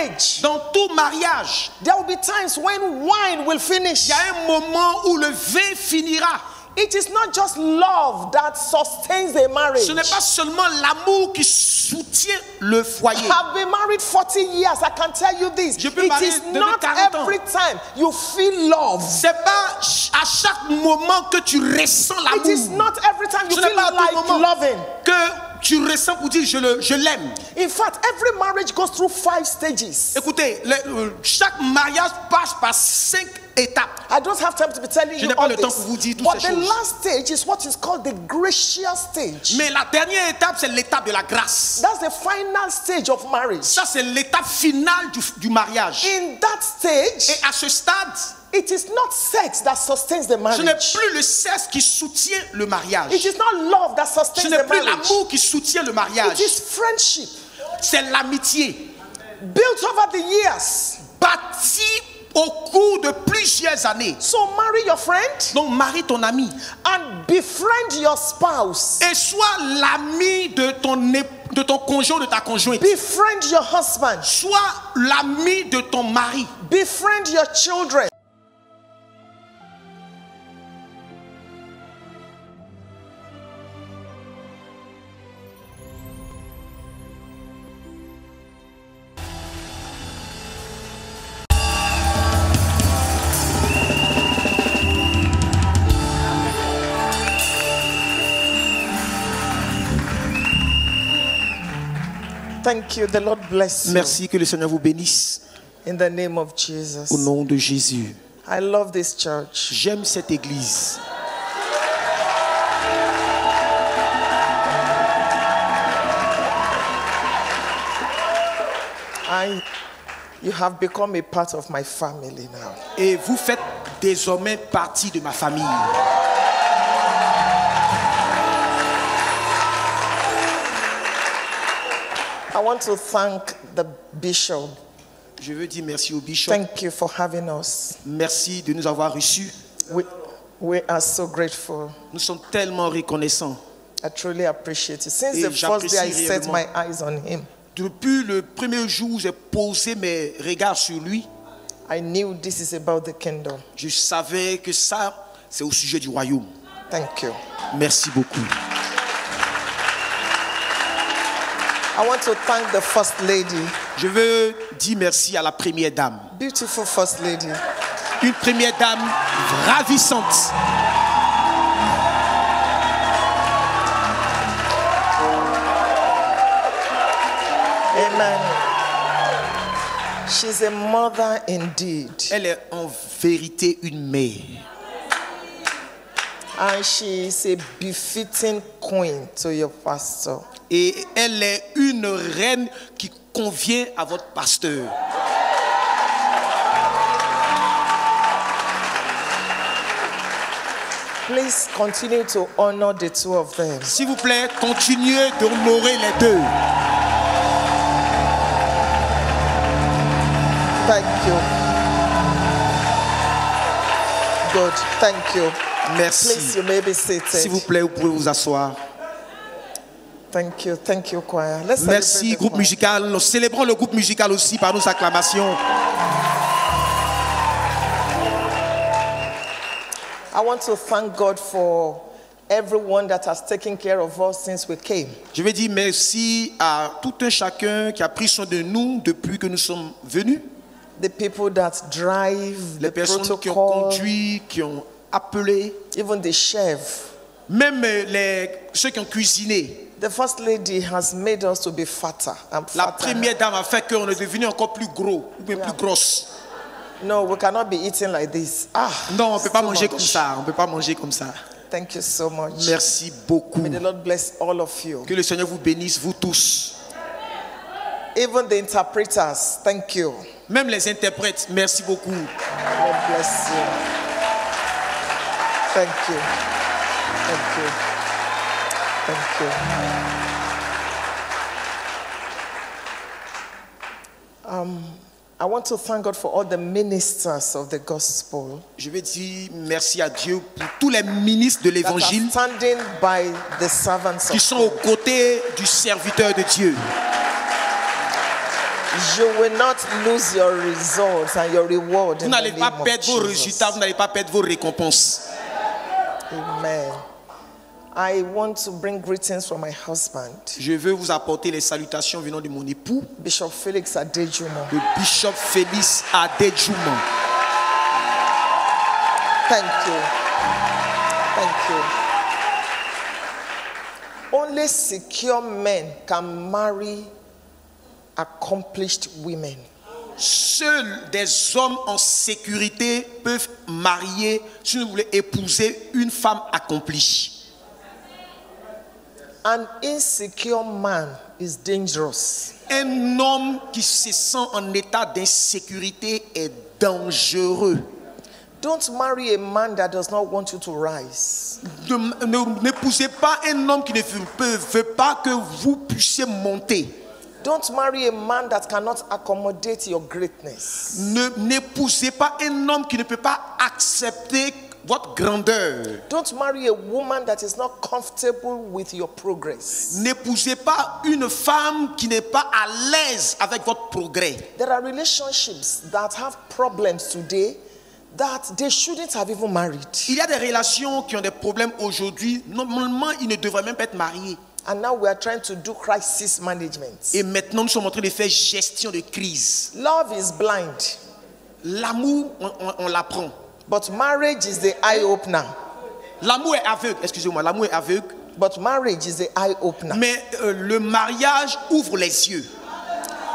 marriage, dans tout mariage, there will be times when wine will finish. il y a un moment où le vin finira. It is not just love that sustains a marriage. Ce n'est pas seulement l'amour qui soutient le foyer. I've been married 40 years. I can tell you this. Je peux It marier is depuis not 40 ans. every time you feel love. C'est pas à chaque moment que tu ressens It is l'amour. not every time you Ce n'est feel pas à tout like moment loving. que tu ressens pour dire je l'aime. In fact, every marriage goes through 5 stages. Écoutez, chaque mariage passe par 5 étapes. I don't have time to be telling Je you n'ai pas all le temps this. pour vous dire toutes But ces the choses. last stage is what is called the gracious stage. Mais la dernière étape, c'est l'étape de la grâce. That's the final stage of marriage. Ça, c'est l'étape finale du mariage. In that stage, Et à ce stade, it is not sex that sustains the ce n'est marriage. plus le sexe qui soutient le mariage. It is not love that Ce sustains n'est the plus marriage. l'amour qui soutient le It mariage. is friendship C'est l'amitié. built over the years. Bâtie au cours de plusieurs années. So marry your friend Donc marie ton ami. and befriend your spouse. Et sois l'ami de ton conjoint, de ta conjointe. Befriend your husband. Sois l'ami de ton mari. Befriend your children. Thank you. The Lord bless you. Merci, que le Seigneur vous bénisse. In the name of Jesus. Au nom de Jésus. I love this church. J'aime cette église. You have become a part of my family now. Et vous faites désormais partie de ma famille. I want to thank the bishop. Je veux dire merci au bishop. Thank you for having us. Merci de nous avoir reçus. We are so grateful. Nous sommes tellement reconnaissants. I truly appreciate it. Since Et the first day I j'apprécie set réellement. my eyes on him, Depuis le premier jour où j'ai posé mes regards sur lui, I knew this is about the kingdom. je savais que ça, c'est au sujet du royaume. Thank you. Merci beaucoup. I want to thank the First Lady. Je veux dire merci à la première dame. Beautiful First Lady. Une première dame ravissante. Amen. She's a mother indeed. Elle est en vérité une mère. And she is a befitting queen to your pastor. Et elle est une reine qui convient à votre pasteur. Please continue to honor the two of them. S'il vous plaît, continuez d'honorer les deux. Thank you. Good. Thank you. Merci. Please, you may be seated. S'il vous plaît, vous pouvez vous asseoir. Thank you. Thank you, choir. Let's Merci, celebrate the groupe choir. musical. Nous célébrons le groupe musical aussi par nos acclamations. I want to thank God for everyone that has taken care of us since we came. Je vais dire merci à tout un chacun qui a pris soin de nous depuis que nous sommes venus. The people that drive, Les the personnes qui ont protocol, conduit, qui ont appelé, even the chef. même ceux qui ont cuisiné. The First Lady has made us to be fatter and La fatter. première dame a fait qu'on est devenu encore plus gros, ou bien plus grosse. No, we cannot be eating like this. Non, on ne peut pas so manger much. comme ça. On ne peut pas manger comme ça. Thank you so much. Merci beaucoup. May the Lord bless all of you. Que le Seigneur vous bénisse, vous tous. Even the interpreters, thank you. Même les interprètes, merci beaucoup. God bless you. Thank you. Thank you. Thank you. I want to thank God for all the ministers of the gospel Je vais dire merci à Dieu pour tous les ministres de that are l'évangile standing by the servants qui of sont aux God. côtés du serviteur de Dieu. You will not lose your results and your reward. Vous In n'allez the pas name of perdre vos Jesus. résultats, vous n'allez pas perdre vos récompenses. Amen. I want to bring greetings from my husband, Je veux vous apporter les salutations venant de mon époux, Bishop Felix Adejumo. le bishop Félix Adedjouman. Thank you. Thank you. Only secure men can marry accomplished women. Seuls des hommes en sécurité peuvent marier, si vous voulez épouser une femme accomplie. An insecure man is dangerous. Un homme qui se sent en état d'insécurité est dangereux. Don't marry a man that does not want you to rise. N'épousez pas un homme qui ne veut pas que vous puissiez monter. Don't marry a man that cannot accommodate your greatness. N'épousez pas un homme qui ne peut pas accepter votre grandeur. Don't marry a woman that is not comfortable with your progress. N'épousez pas une femme qui n'est pas à l'aise avec votre progrès. There are relationships that have problems today that they shouldn't have even married. Il y a des relations qui ont des problèmes aujourd'hui. Normalement, ils ne devraient même pas être mariés. And now we are trying to do crisis management. Et maintenant, nous sommes en train de faire gestion de crise. Love is blind, L'amour, on l'apprend. but marriage is the eye opener. L'amour est aveugle. Excusez-moi, l'amour est aveugle. But marriage is the eye opener. Mais le mariage ouvre les yeux.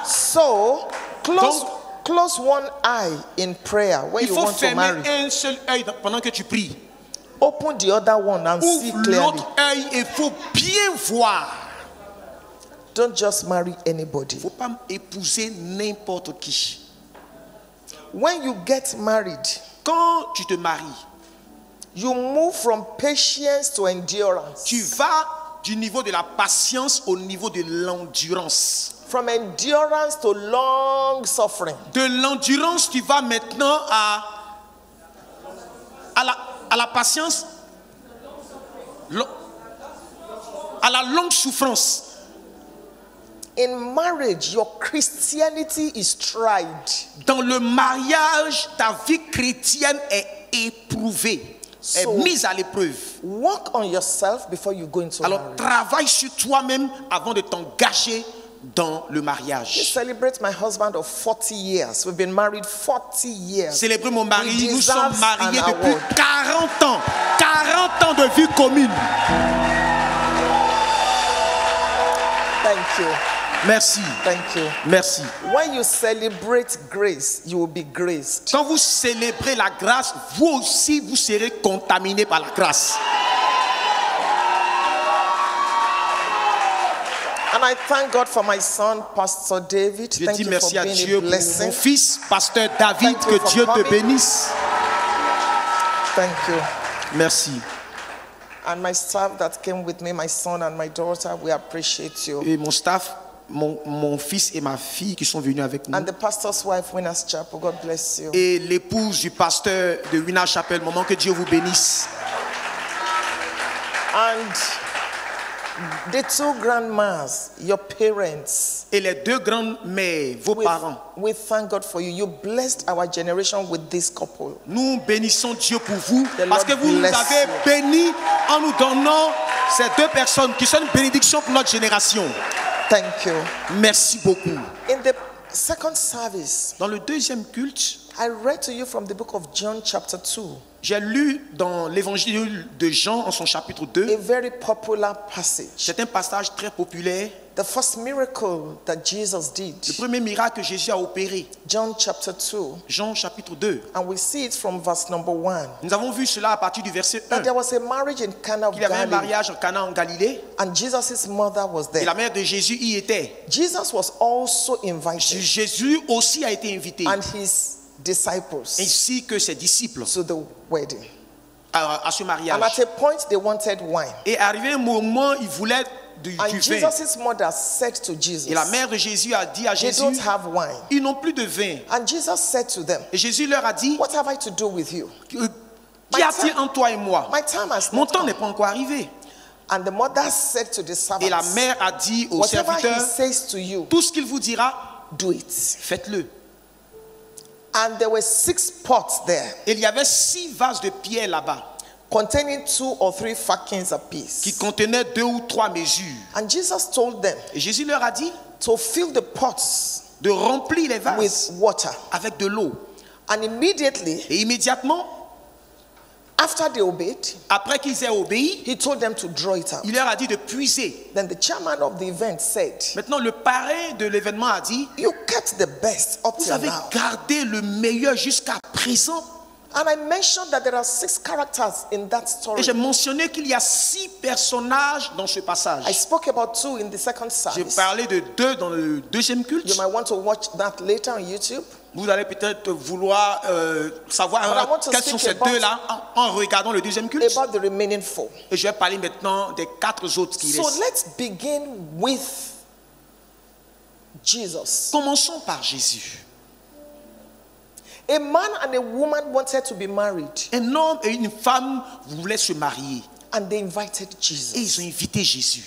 So close one eye in prayer when Il you faut want to fermer marry. un seul œil pendant que tu pries. Open the other one and see Ouvre clearly. l'autre œil et il faut bien voir. Don't just marry anybody. Il ne faut pas épouser n'importe qui. When you get married, Quand tu te maries, you move from patience to endurance. tu vas du niveau de la patience au niveau de l'endurance. From endurance to long suffering. De l'endurance, tu vas maintenant à la patience, à la longue souffrance. In marriage, your Christianity is tried. Dans le mariage, ta vie chrétienne est éprouvée, est mise à l'épreuve. Work on yourself before you go into Alors marriage. travaille sur toi-même avant de t'engager dans le mariage. Celebrate my husband of 40 years. We've been married 40 years. Célébrer mon mari, He nous sommes deserves mariés an depuis award. 40 ans. 40 ans de vie commune. Thank you. Merci. Thank you. Merci. When you celebrate grace, you will be graced. Quand vous célébrez la grâce, vous aussi vous serez contaminé par la grâce. And I thank God for my son, Pastor David. Je Thank dis you merci for à being Dieu a pour blessing. mon fils, pasteur David, Thank you que for Dieu te coming. bénisse. Thank you. Merci. And my staff that came with me, my son and my daughter, we appreciate you. Et mon staff, mon fils et ma fille qui sont venus avec nous. And the pastor's wife, Winners Chapel, God bless you. Et l'épouse du pasteur de Winner Chapel, maman, que Dieu vous bénisse. And the two grandmas, your parents, Et les deux grandes-mères, vos parents. we thank God for you. You blessed our generation with this couple. Nous bénissons Dieu pour vous The parce que Lord vous nous bless avez you. bénis en nous donnant ces deux personnes qui sont une bénédiction pour notre génération. Thank you. Merci beaucoup. In the second service, Dans le deuxième culte, I read to you from the book of John, chapter 2, j'ai lu dans l'évangile de Jean en son chapitre 2. a very popular passage. C'est un passage très populaire. The first miracle that Jesus did, Le premier miracle que Jésus a opéré, John chapter 2, Jean chapitre 2. and we see it from verse number 1. Nous avons vu cela à partir du verset 1. That there was a marriage in Cana of Il y avait un Galilee, mariage en Cana en Galilée and Jesus' mother was et there. la mère de Jésus y était. Jesus was also invited, Jésus aussi a été invité, and his disciples, ainsi que ses disciples, to the wedding. à ce And mariage. at a point, they wanted wine. Et arrivé un moment, ils voulaient du And vin. Jesus' mother said to Jesus, Et la mère de Jésus a dit à they Jésus, don't have wine. ils n'ont plus de vin. And Jesus said to them, Et Jésus leur a dit, what have I to do with you? qu'y a-t-il entre toi et moi? My time has Mon not temps come. n'est pas encore arrivé. And the mother said to the Et la servants, mère a dit aux whatever he serviteurs, says to you, tout ce qu'il vous dira, do it. Faites-le. And there were 6 pots there, Et il y avait 6 vases de pierre là-bas containing 2 or 3 fakins apiece. qui contenaient 2 ou 3 mesures. And Jesus told them Et Jésus leur a dit to fill the pots de remplir les vases with water. avec de l'eau. And immediately, Et immédiatement, after they obeyed, après qu'ils aient obéi, he told them to draw it out. il leur a dit de puiser. Then the chairman of the event said, Maintenant, le parrain de l'événement a dit, you kept the best up vous till avez now. gardé le meilleur jusqu'à présent. And I mentioned that there are 6 characters in that story. Et j'ai mentionné qu'il y a 6 personnages dans ce passage. I spoke about 2 in the second J'ai service. parlé de 2 dans le deuxième culte. You might want to watch that later on YouTube. Vous allez peut-être vouloir savoir But I want to quels sont speak ces 2-là en regardant le deuxième culte. About the remaining 4. Et je vais parler maintenant des 4 autres qui So restent. let's begin with Jesus. Commençons par Jésus. A man and a woman wanted to be married, Un homme et une femme voulaient se marier. and they invited Et Jesus. ils ont invité Jésus.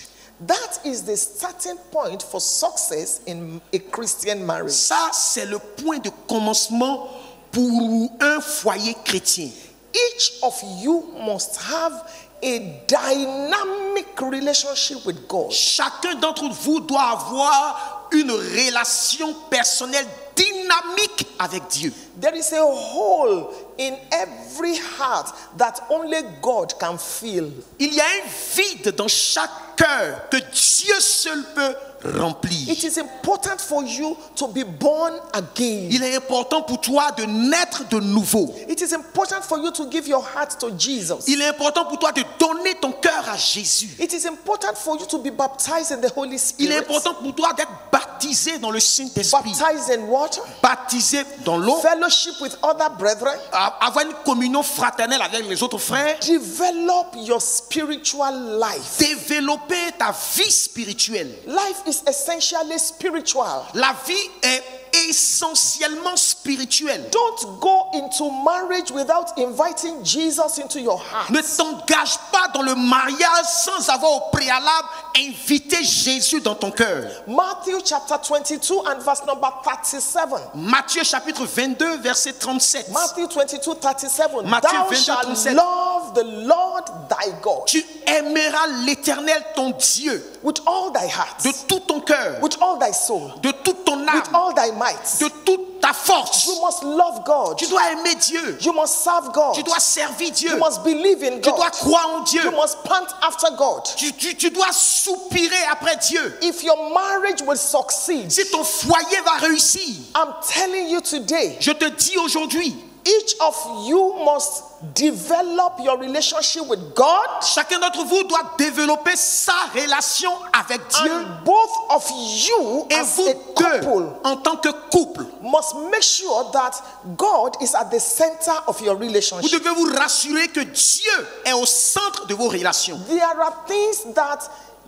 That is the starting point for success in a Christian marriage. Ça, c'est le point de commencement pour un foyer chrétien. Each of you must have a dynamic relationship with God. Chacun d'entre vous doit avoir une relation personnelle dynamique avec Dieu. There is a hole in every heart that only God can fill. Il y a un vide dans chaque cœur que Dieu seul peut remplir. It is important for you to be born again. Il est important pour toi de naître de nouveau. It is important for you to give your heart to Jesus. Il est important pour toi de donner ton cœur à Jésus. It is important for you to be baptized in the Holy Il est Spirit. important pour toi d'être baptisé dans le Saint-Esprit. Baptized in water. Baptisé dans l'eau. Fellowship with other brethren. Avoir une communion fraternelle avec les autres frères. Develop your spiritual life. Développer ta vie spirituelle. Life is essentially spiritual. La vie est essentiellement spirituelle. Don't go into marriage without inviting Jesus into your heart. Ne t'engage pas dans le mariage sans avoir au préalable invité Jésus dans ton cœur. Matthew chapter 22 and verse number 37. Matthieu chapitre 22 verset 37. Matthew 22, 37. Matthieu Thou 22, shalt 37. love the Lord thy God Tu aimeras l'Éternel ton Dieu with all thy heart, de tout ton cœur, with all thy soul, de toute ton with âme, all thy might. de toute ta force. You must love God. Tu dois aimer Dieu. You must serve God. Tu dois servir Dieu. You must believe in Tu dois God. croire en Dieu. You must pant after God. Tu dois soupirer après Dieu. If your marriage will succeed, Si ton foyer va réussir, I'm telling you today, je te dis aujourd'hui, each of you must develop your relationship with God, chacun d'entre vous doit développer sa relation avec Dieu. and both of you Et as vous a deux, couple en tant que couple, must make sure that God is at the center of your vous relationship. devez vous rassurer que Dieu est au centre de vos relations. There are things that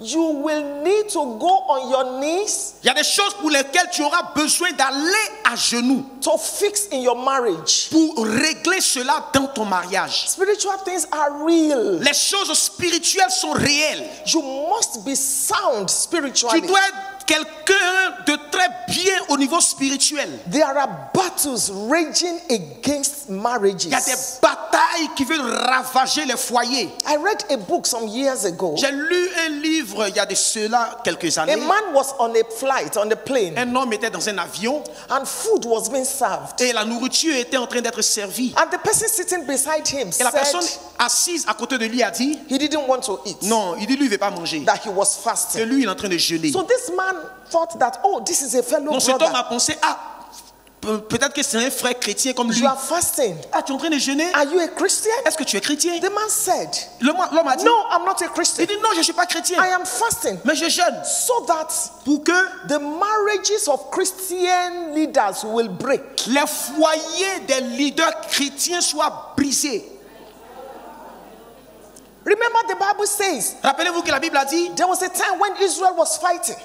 you will need to go on your knees Il y a des choses pour lesquelles tu auras besoin d'aller à genoux to fix in your marriage. pour régler cela dans ton mariage. Spiritual things are real. Les choses spirituelles sont réelles. You must be sound Tu spiritually. dois être quelqu'un de très bien au niveau spirituel. There are battles raging against marriages. Il y a des batailles qui veulent ravager les foyers. I read a book some years ago. J'ai lu un livre il y a de cela quelques A années. man was on a flight, on a plane, Un homme était dans un avion and food was being served. et la nourriture était en train d'être servie. And the person sitting beside him Et la personne said assise à côté de lui a dit, he didn't want to eat, non, il dit lui il ne veut pas manger. that he was Et fasting. lui il est en train de jeûner. So this man thought that, oh, this is a fellow Donc cet homme a brother. pensé, peut-être que c'est un frère chrétien comme lui. You are fasting. Ah, tu es en train de jeûner? Are you a Christian? Est-ce que tu es chrétien? The man said, L'homme a dit, no, I'm not a Christian. il dit non, je ne suis pas chrétien, I am fasting mais je jeûne so that pour que the marriages of Christian leaders will break. les foyers des leaders chrétiens soient brisés. Remember, the Bible says Rappelez-vous que la Bible a dit, there was a time when Israel was fighting.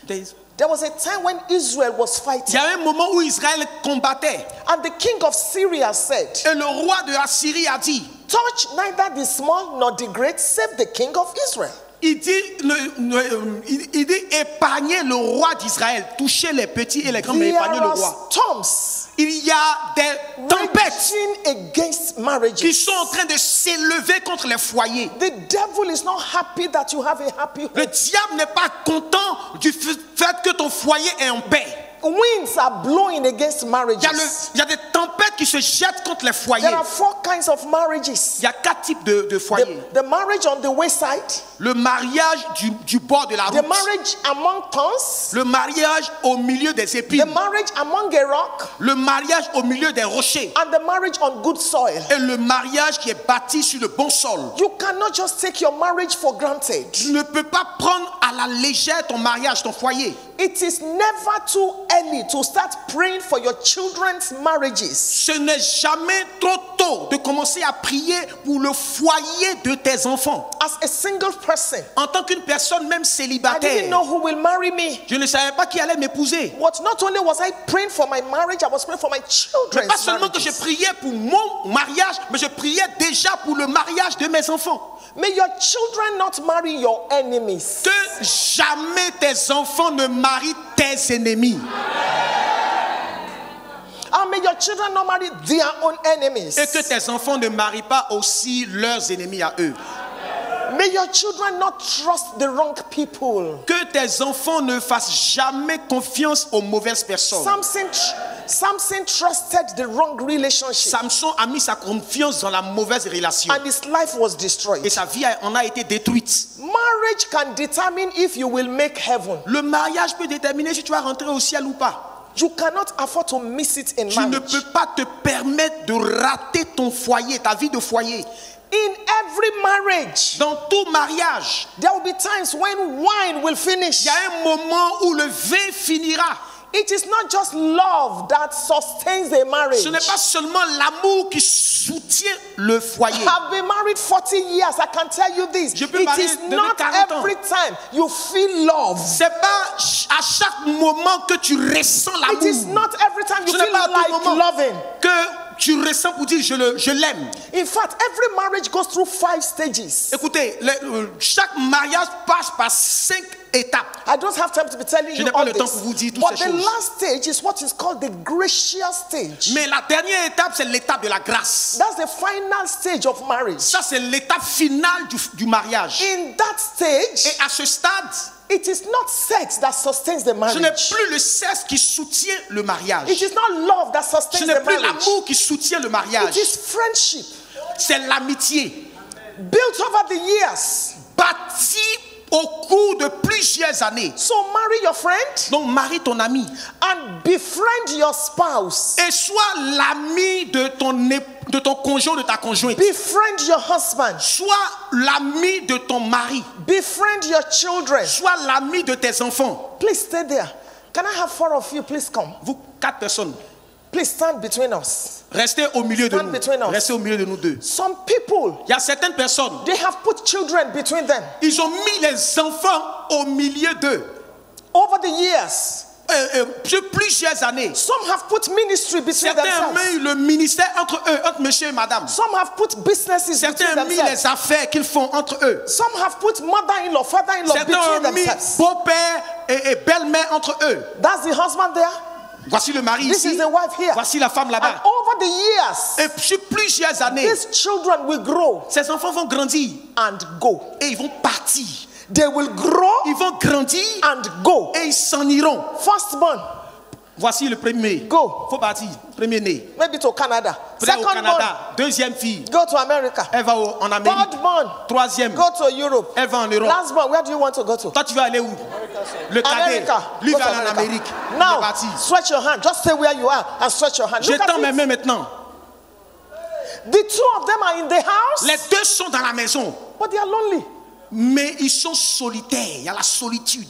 There was a time when Israel was il fighting. y a un moment où Israël combattait And the king of Syria said, et le roi de la Syrie a dit, touch neither the small nor the great, save the king of Israel. Il dit épargner le roi d'Israël, toucher les petits et les grands, mais There épargner le are roi. storms Il y a des tempêtes raging against qui marriages. sont en train de s'élever contre les foyers. The devil is not happy that you have a happy home. Le diable n'est pas content du fait que ton foyer est en paix. Winds are blowing against marriages. Il y a des tempêtes qui se jettent contre les foyers. There are 4 kinds of marriages. Il y a 4 types de foyers. The marriage on the wayside, Le mariage du bord de la the route. marriage among thorns, Le mariage au milieu des the épines. marriage among a rock, Le mariage au milieu des rochers. and the marriage on good soil. Et le mariage qui est bâti sur le bon sol. You cannot just take your marriage for granted. Tu ne peux pas prendre à la légère ton mariage, ton foyer. It is never too early to start praying for your children's marriages. Ce n'est jamais trop tôt de commencer à prier pour le foyer de tes enfants. As a single person, En tant qu'une personne même I didn't célibataire, know who will marry me. je ne savais pas qui allait m'épouser. But not only was I praying for my marriage, I was praying for my Mais children's pas seulement que je marriages. priais pour mon mariage, mais je priais déjà pour le mariage de mes enfants. May your children not marry your enemies. Que jamais tes enfants ne marient tes ennemis. And may your children not marry their own enemies. Et que tes enfants ne marient pas aussi leurs ennemis à eux. May your children not trust the wrong people. Que tes enfants ne fassent jamais confiance aux mauvaises personnes. Samson trusted the wrong relationship, Samson a mis sa confiance dans la mauvaise relation. and his life was destroyed. Et sa vie en a été détruite. Marriage can determine if you will make heaven. Le mariage peut déterminer si tu vas rentrer au ciel ou pas. You cannot afford to miss it in Tu ne marriage. peux pas te permettre de rater ton foyer, ta vie de foyer. In every marriage, Dans tout mariage, there will be times when wine will finish. il y a un moment où le vin finira. It is not just love that sustains a marriage. Ce n'est pas seulement l'amour qui soutient le foyer. I've been married 40 years. I can tell you this. Je peux It marier is depuis not 40 ans. every time you feel love. C'est pas à chaque moment que tu ressens It is l'amour. not every time you Ce n'est feel pas à tout like moment loving. que tu ressens pour dire je l'aime. In fact, every marriage goes through 5 stages. Écoutez, chaque mariage passe par 5 étapes. I don't have time to be telling Je you n'ai pas all le temps this. pour vous dire toutes But ces the choses. last stage is what is called the gracious stage. Mais la dernière étape, c'est l'étape de la grâce. That's the final stage of marriage. Ça, c'est l'étape finale du mariage. In that stage, Et à ce stade, it is not sex that sustains the ce n'est marriage. plus le sexe qui soutient le mariage. It is not love that Ce sustains n'est the plus marriage. l'amour qui soutient le mariage. It is friendship C'est l'amitié built over the years. bâtie au cours de plusieurs années. So marry your friend Donc, marie ton ami. and befriend your spouse. Et sois l'ami de ton conjoint, de ta conjointe. Befriend your husband. Sois l'ami de ton mari. Befriend your children. Sois l'ami de tes enfants. Please stay there. Can I have 4 of you? Please come. Vous 4 personnes, Please stand between us. restez au milieu de Stand between nous. us. Restez au milieu de nous deux. Some people, Il y a certaines personnes, they have put children between them. ils ont mis les enfants au milieu d'eux. Over the years, Sur plusieurs années. some have put ministry between Certains ont themselves. mis le ministère entre eux, entre monsieur et madame. Some have put businesses between Certains ont mis themselves. les affaires qu'ils font entre eux. Some have put mother-in-law, father-in-law Certains between ont mis themselves. beau-père et belle-mère entre eux. That's the husband there. Voici le mari This is ici. the wife here. Voici la femme And là-bas. over the years, Et sur plusieurs années, these children will grow ces enfants vont grandir and go. et ils vont partir. They will grow Ils vont grandir and go. et ils s'en iront. Firstborn, Voici le premier. Go. Faut partir. Premier né. maybe to Canada. Peut-être au Secondborn, Canada. Deuxième fille. go to America. Elle va en Amérique. Thirdborn, Troisième. go to Europe. Elle va en Europe. Lastborn, where do you want to go to? Toi, tu vas aller où? Le cadet. America. Lui Go va to aller en America. Amérique. Il est Now, parti. stretch your hand. Just stay where you are and stretch your hand. Look J'étends mes at it. mains maintenant. The two of them are in the house, Les deux sont dans la maison. but they are lonely. Mais ils sont solitaires. Il y a la solitude.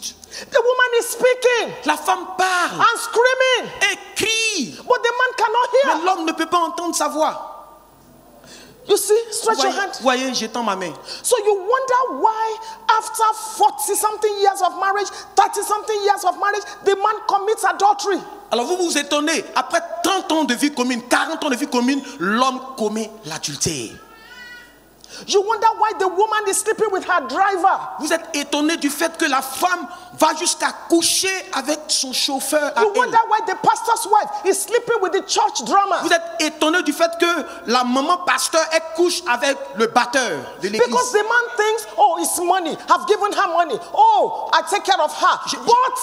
The woman is speaking La femme parle. and screaming, Elle crie. but the man cannot Mais hear. l'homme ne peut pas entendre sa voix. You see, stretch your Voyez, hand. voyez, j'étends ma main. So you wonder why, after 40 something years of marriage, 30 something years of marriage, the man commits adultery. Alors vous vous étonnez, après 30 ans de vie commune, 40 ans de vie commune, l'homme commet l'adultère. You wonder why the woman is sleeping with her driver. Vous êtes étonné du fait que la femme va jusqu'à coucher avec son chauffeur à You elle. wonder why the pastor's wife is sleeping with the church drummer. Vous êtes étonné du fait que la maman pasteur elle couche avec le batteur de l'église. Because the man thinks, oh, it's money. I've given her money. Oh, I take care of her. But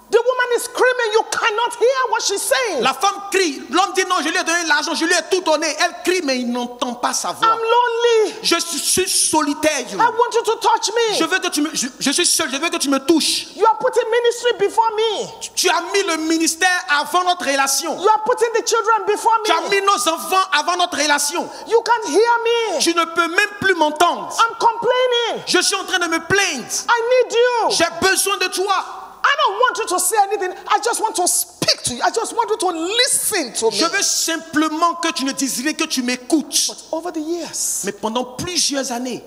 the woman is screaming. You cannot hear what she's saying. La femme crie. L'homme dit non, je lui ai donné l'argent, je lui ai tout donné. Elle crie, mais il n'entend pas sa voix. I'm lonely. Je suis solitaire. I want you to touch me. Je veux que tu me, je suis seul, je veux que tu me touches. You are putting ministry before me. Tu as mis le ministère avant notre relation. You are putting the children before Tu as me. mis nos enfants avant notre relation. You can't hear me. Tu ne peux même plus m'entendre. I'm complaining. Je suis en train de me plaindre. I need you. J'ai besoin de toi. I don't want you to say anything. I just want to speak to you. I just want you to listen to me. Je veux simplement que tu ne dises rien, que tu m'écoutes. Over the years. Mais pendant plusieurs années.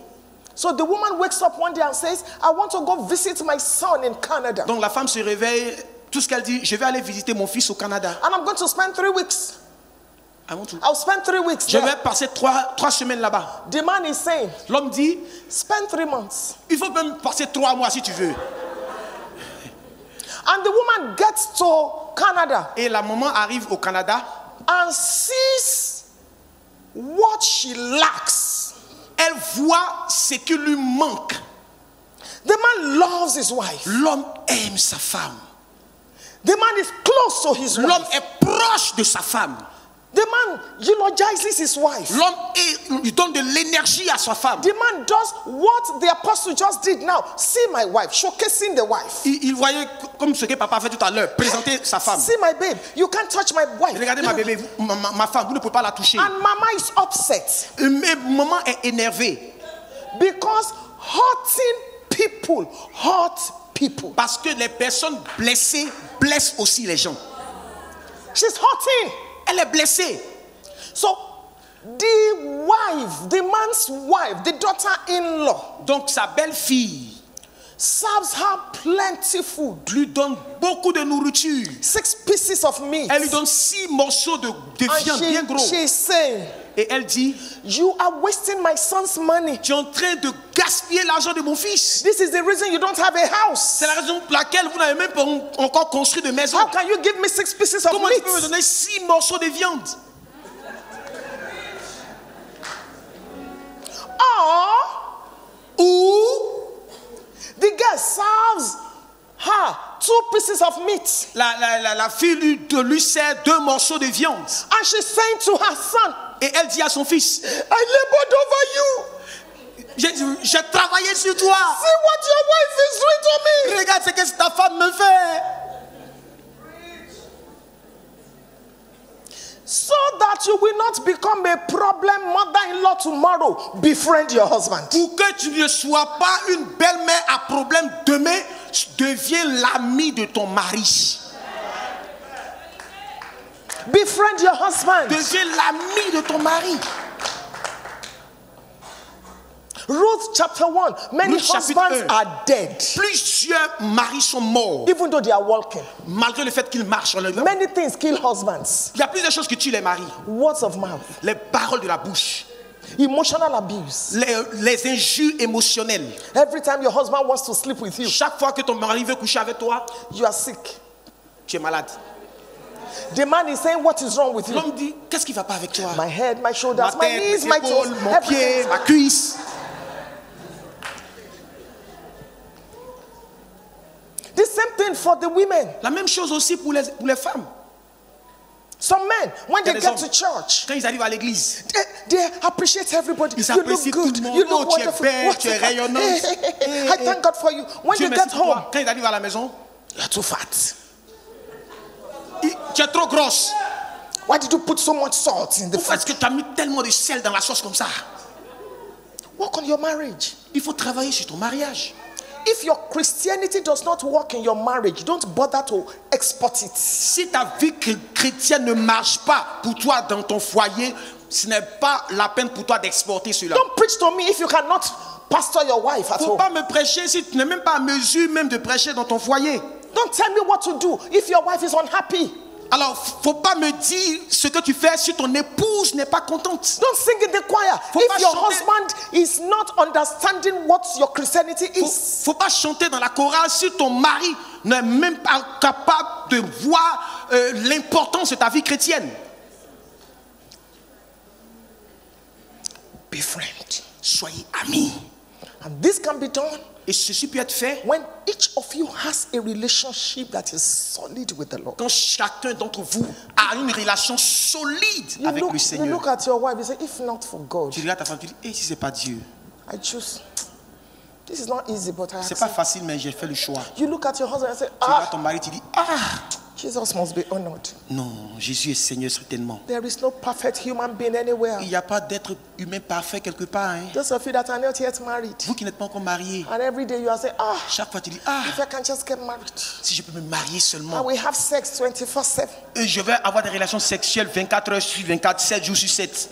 So the woman wakes up one day and says, I want to go visit my son in Canada. Donc la femme se réveille, tout ce qu'elle dit, je vais aller visiter mon fils au Canada. And I'm going to spend 3 weeks. I'll spend 3 weeks Je there. vais passer 3 semaines là-bas. The man is saying, L'homme dit, spend 3 months. il faut même passer 3 mois si tu veux. And the woman gets to Canada. Et la maman arrive au Canada. And sees what she lacks. Elle voit ce qui lui manque. The man loves his wife. L'homme aime sa femme. The man is close to his L'homme wife. est proche de sa femme. The man eulogizes his wife. L'homme il donne de l'énergie à sa femme. The man does what the apostle just did now. See my wife, showcasing the wife. Il voyait comme ce que papa a fait tout à l'heure, présenter sa femme. See my babe, you can't touch my wife. Regardez ma bébé, ma femme, vous ne pouvez pas la toucher. And mama is upset. Mais maman est énervée. Because hurting people hurt people. Parce que les personnes blessées blessent aussi les gens. She's hurting. Elle est blessée. So the wife, the man's wife, the daughter-in-law, donc sa belle-fille serves her plenty food. Lui donne beaucoup de nourriture. 6 pieces of meat. Elle lui donne 6 morceaux de viande bien gros. She's saying, et elle dit, you are wasting my son's money. Tu es en train de gaspiller l'argent de mon fils. This is the reason you don't have a house. C'est la raison pour laquelle vous n'avez même pas encore construit de maison. How can you give me 6 pieces of Comment meat? tu peux me donner 6 morceaux de viande? Ou the girl serves her 2 pieces of meat. La fille lui sert 2 morceaux de viande. And she's saying to her son, et elle dit à son fils, I labored over you. J'ai travaillé sur toi. See what your wife is doing to me. Regarde ce que ta femme me fait. So that you will not become a problem mother-in-law tomorrow, befriend your husband. Pour que tu ne sois pas une belle-mère à problème demain, deviens l'ami de ton mari. Befriend your husband. Deviens l'ami de ton mari. Ruth chapter 1. Many Ruth husbands are dead. Plusieurs maris sont morts. Even though they are walking. Malgré le fait qu'ils marchent en leur vie. Many things kill husbands. Il y a plusieurs choses qui tuent les maris. Words of mouth. Les paroles de la bouche. Emotional abuse. Les injures émotionnelles. Every time your husband wants to sleep with you. Chaque fois que ton mari veut coucher avec toi, you are sick. Tu es malade. The man is saying, what is wrong with you? L'homme dit, qu'est-ce qui va pas avec toi? My head, my shoulders, ma tête, my knees, mes my épaules, toes, mon pied, ma cuisse. The same thing for the women. La même chose aussi pour les femmes. Some men, when they get to church, quand ils arrivent à l'église, they appreciate everybody. Ils you look good. You look wonderful. Tu es rayonnante. I thank God for you. When Dieu you get home, quand ils arrivent à la maison, you are too fat. Tu es trop grosse. Why did you put so much salt in the food? Est-ce que tu as mis tellement de sel dans la sauce comme ça? Work on your marriage. Il faut travailler sur ton mariage. If your Christianity does not work in your marriage, don't bother to export it. Si ta vie chrétienne ne marche pas pour toi dans ton foyer, ce n'est pas la peine pour toi d'exporter cela. Don't preach to me if you cannot pastor your wife at home. Faut pas me prêcher si tu n'es même pas à mesure même de prêcher dans ton foyer. Don't tell me what to do if your wife is unhappy. Alors, faut pas me dire ce que tu fais si ton épouse n'est pas contente. Don't sing in the choir. Faut If pas your chanter. husband is not understanding what your Christianity is, Faut pas chanter dans la chorale si ton mari n'est même pas capable de voir l'importance de ta vie chrétienne. be friend. Soyez amis. And this can be done Et ceci peut être fait when each of you has a relationship that is solid with the Lord. quand chacun d'entre vous a une relation solide You avec look, le you Seigneur. look at your wife, you say, if not for God, Tu regardes ta femme, tu dis, et si c'est pas Dieu? I choose. This is not easy, but I C'est pas accept. facile, mais j'ai fait le choix. You look at your husband and say, Tu regardes ah, ton mari, tu dis, ah, Jesus must be honored. non, Jésus est Seigneur certainement. There is no perfect human being anywhere. Il n'y a pas d'être humain parfait quelque part. Hein. Those of you that are not yet married, Vous qui n'êtes pas encore mariés, and every day you are saying, ah, chaque fois tu dis, ah, if I can just get married, si je peux me marier and seulement. we have sex 24/7. Et je vais avoir des relations sexuelles 24 heures sur 24, 7 jours sur 7.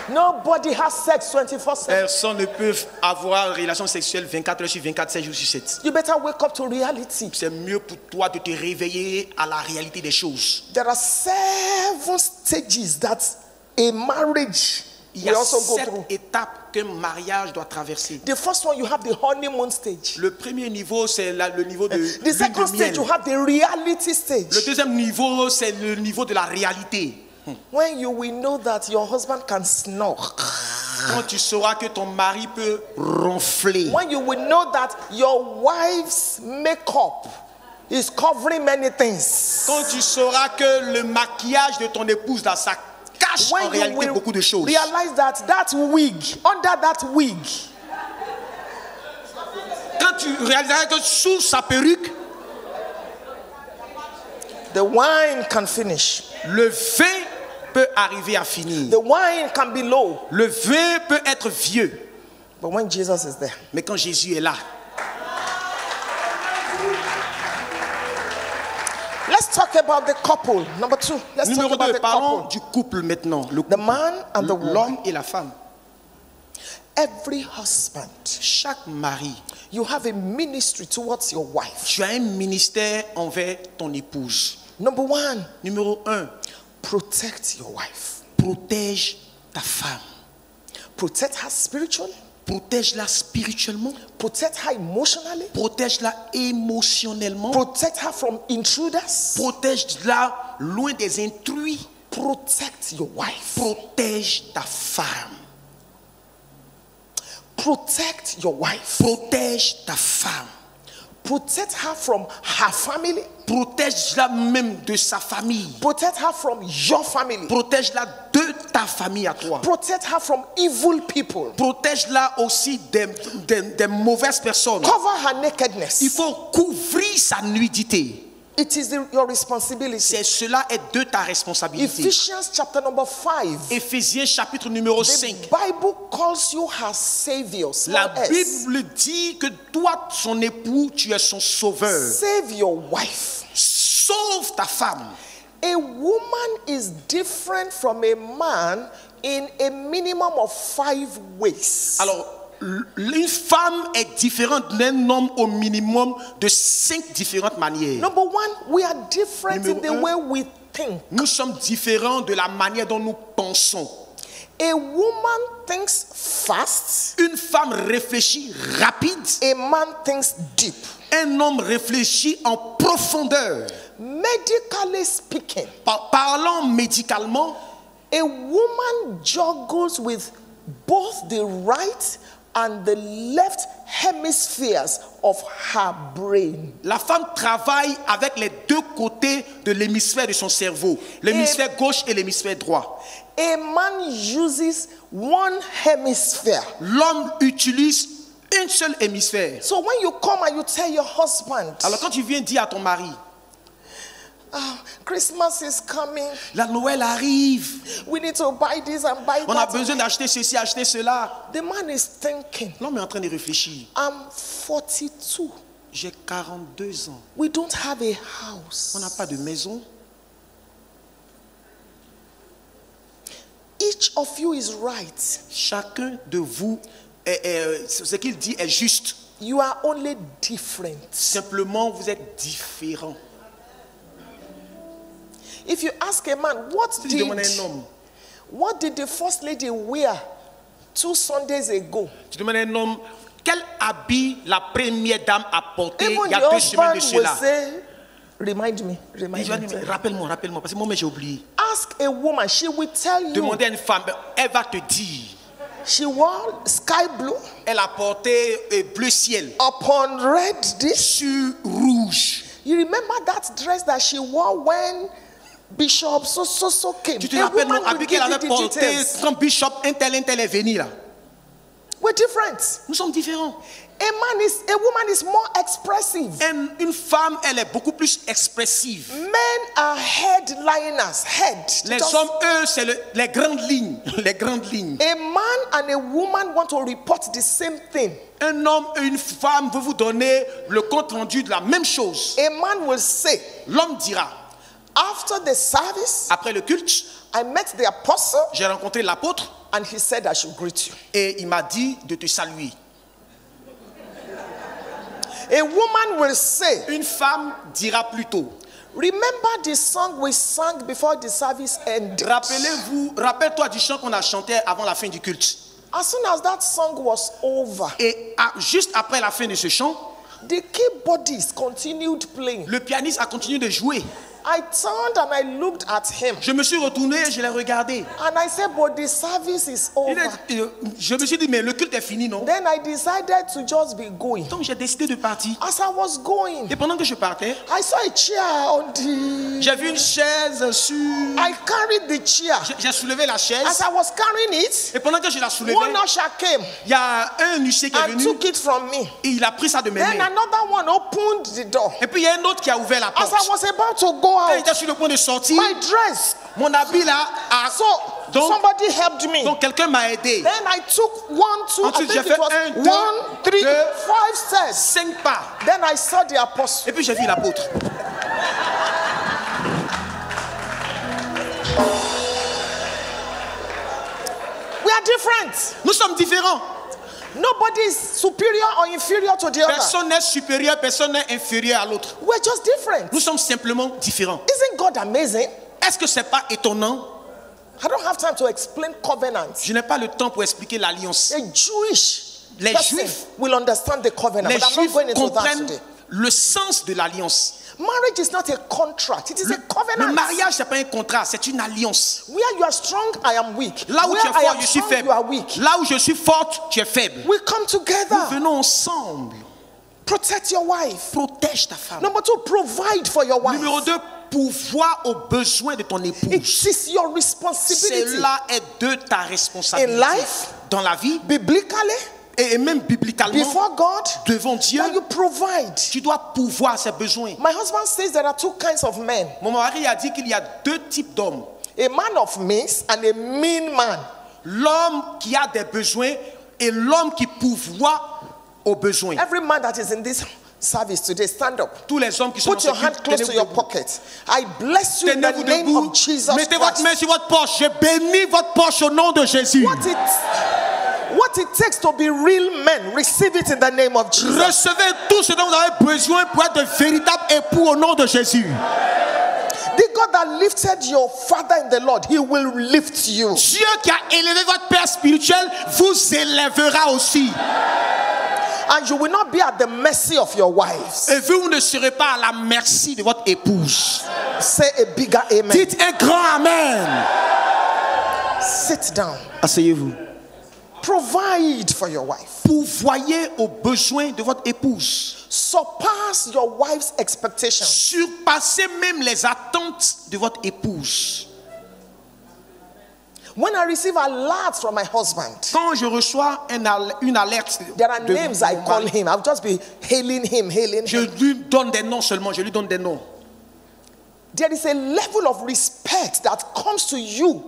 Nobody has sex 24/7. Personne ne peut avoir des relations sexuelles 24 heures sur 24, 7 jours sur 7. You better wake up to reality. C'est mieux pour toi de te réveiller à la réalité des choses. There are 7 stages that a marriage Il y will a also go 7 through. étapes qu'un mariage doit traverser. The first one, you have the honeymoon stage. Le premier niveau, c'est le niveau de The lune second de stage, miel. you have the reality stage. Le deuxième niveau, c'est le niveau de la réalité. When you will know that your husband can snore. Quand tu sauras que ton mari peut ronfler. When you will know that your wife's makeup is covering many things. Quand tu sauras que le maquillage de ton épouse là, ça cache en When you réalité will beaucoup de choses. realize that that wig, under that wig, Quand tu réaliseras que sous sa perruque, the wine can finish. le vin peut arriver à finir. The wine can be low. Le vin peut être vieux. But when Jesus is there, Mais quand Jésus est là, let's talk about the couple. Number 2, let's numéro talk about 2, the parlons couple. du couple maintenant. The man and the woman. L'homme et la femme. Every husband, Chaque mari, you have a ministry towards your wife. tu as un ministère envers ton épouse. Number 1, Numéro 1, protect your wife. protège ta femme. Protect her spiritually. Protège-la spirituellement. Protect her emotionally. Protège-la émotionnellement. Protect her from intruders. Protège-la loin des intrus. Protect your wife. Protège ta femme. Protect your wife. Protège ta femme. Protect her from her family. Protège-la même de sa famille. Protect her from your family. Protège-la de ta famille à toi. Protect her from evil people. Protège-la aussi des mauvaises personnes. Cover her nakedness. Il faut couvrir sa nudité. It is your responsibility. Cela est de ta responsabilité. Ephesians chapter number 5. Éphésiens chapitre numéro The 5. Bible calls you her savior. La Small s. Bible dit que toi, son époux, tu es son sauveur. Save your wife. Sauve ta femme. A woman is different from a man in a minimum of 5 ways. Alors, une femme est différente d'un homme au minimum de 5 différentes manières. Number 1, we are different in the Numéro way we think. Nous sommes différents de la manière dont nous pensons. A woman thinks fast. Une femme réfléchit rapide. A man thinks deep. Un homme réfléchit en profondeur. Medically speaking, Parlant médicalement, a woman juggles with both the right and the left hemispheres of her brain. la femme travaille avec les deux côtés de l'hémisphère de son cerveau, l'hémisphère gauche et l'hémisphère droit. A man uses one hemisphere. L'homme utilise un seul hémisphère. So when you come and you tell your husband, Alors quand tu viens dire à ton mari, Christmas is coming, la Noël arrive, we need to buy this and buy on a that. besoin d'acheter ceci, acheter cela. The man is thinking, L'homme est en train de réfléchir. I'm 42. J'ai 42 ans. We don't have a house. On n'a pas de maison. Each of you is right. Chacun de vous, ce qu'il dit est juste. You are only different. Simplement, vous êtes différents. If you ask a man, Si tu demandes à un homme, what did the first lady wear 2 Sundays ago? tu demandes à un homme, quel habit la première dame a porté Even il y a the 2 semaines de husband will cela? say, remind me. Il va dire, rappelle-moi, parce que moi j'ai oublié. Ask a woman, she will tell you. Demandez à une femme, elle va te dire. She wore sky blue Elle a porté bleu ciel upon red dish. sur rouge. You remember that dress that she wore when Bishop so came? Tu te A rappelles woman mon habit will qu'elle give you avait the porté details. quand Bishop un tel est venu là? We're different. Nous sommes différents. A woman is more expressive. Une femme, elle est beaucoup plus expressive. Men are headliners. Les Just- hommes, eux, c'est les grandes lignes. Les grandes lignes. A man and a woman want to report the same thing. Un homme et une femme veulent vous donner le compte rendu de la même chose. A man will say, L'homme dira, after the service, après le culte, I met the apostle j'ai rencontré l'apôtre and he said I should greet you. et il m'a dit de te saluer. A woman will say, Une femme dira plutôt, remember the song we sang before the service ended? rappelle-toi du chant qu'on a chanté avant la fin du culte. As soon as that song was over, Et juste après la fin de ce chant, the keyboardist continued playing. le pianiste a continué de jouer. I turned and I looked at him Je me suis retourné et je l'ai regardé. and I said, but the service is over. Je me suis dit, mais le culte est fini, non? Then I decided to just be going. Donc j'ai décidé de partir. As I was going, Et pendant que je partais, I saw a chair on the... j'ai vu une chaise sur... I carried the chair. J'ai soulevé la As chaise. I was carrying it, Et pendant que je la soulevais, one usher came il y a un huissier qui est and venu took it from me. et il a pris ça de mes Then mains. another one opened the door. Et puis il y a un autre qui a ouvert la As porte. I was about to go Quand il out, était sur le point de sortir, my dress. mon habit là a... So Donc- somebody helped me. Donc quelqu'un m'a aidé. Then I took 1, 2, I Ensuite, think j'ai it fait was 1, 2, 1, 3, 2, 5 steps. 5 pas. Then I saw the apostle. Et puis j'ai vu l'apôtre. We are different. Nous sommes différents. Nobody is superior or inferior to the other. Personne n'est supérieur, personne n'est inférieur à l'autre. We're just different. Nous sommes simplement différents. Isn't God amazing? Est-ce que c'est pas étonnant? I don't have time to explain covenant. Je n'ai pas le temps pour expliquer l'alliance. A Jewish Les person Juifs- will understand the covenant, Les but I'm not Juifs going into that comprennent today. le sens de l'alliance. Marriage is not a contract, it is a Le covenant. mariage, ce n'est pas un contrat, c'est une alliance. Where you are strong, I am weak. Là où Where tu es I fort, am je suis strong, faible. you are weak. Là où je suis forte, tu es faible. We come together. Nous venons ensemble. Protect your wife. Protège ta femme. Number 2, provide for your wife. Numéro 2, pourvoir aux besoins de ton épouse. It is your responsibility. Cela est de ta responsabilité. In life, dans la vie, biblically, et même bibliquement, before God, devant Dieu, that you provide. tu dois pourvoir ses besoins. My husband says there are 2 kinds of men. Mon mari a dit qu'il y a 2 types d'hommes. A man of means and a mean man. L'homme qui a des besoins et l'homme qui pourvoit aux besoins. Every man that is in this service today, stand up. Tous les hommes qui sont Put your dans hand ce close culte, to your tenez-vous pocket. I bless you in the Tenez-vous name debout. of Jesus Mettez votre Christ. main sur votre poche. Je bénis votre poche au nom de Jésus. What it takes to be real men, receive it in the name of Jesus. Recevez tout ce dont vous avez besoin pour être de véritables époux au nom de Jésus. The God that lifted your father in the Lord, he will lift you. Dieu qui a élevé votre père spirituel vous élèvera aussi. And you will not be at the mercy of your wives. Et vous ne serez pas à la merci de votre épouse. Say a bigger amen. Dites un grand amen. Sit down. Asseyez-vous. Provide for your wife. Pourvoyez aux besoins de votre épouse. Surpass your wife's expectations. Surpassez même les attentes de votre épouse. When I receive alerts from my husband, Quand je reçois une alerte, there are de names mon I call mari, him. I'll just be hailing him. je lui donne des noms seulement. Je lui donne des noms. There is a level of respect that comes to you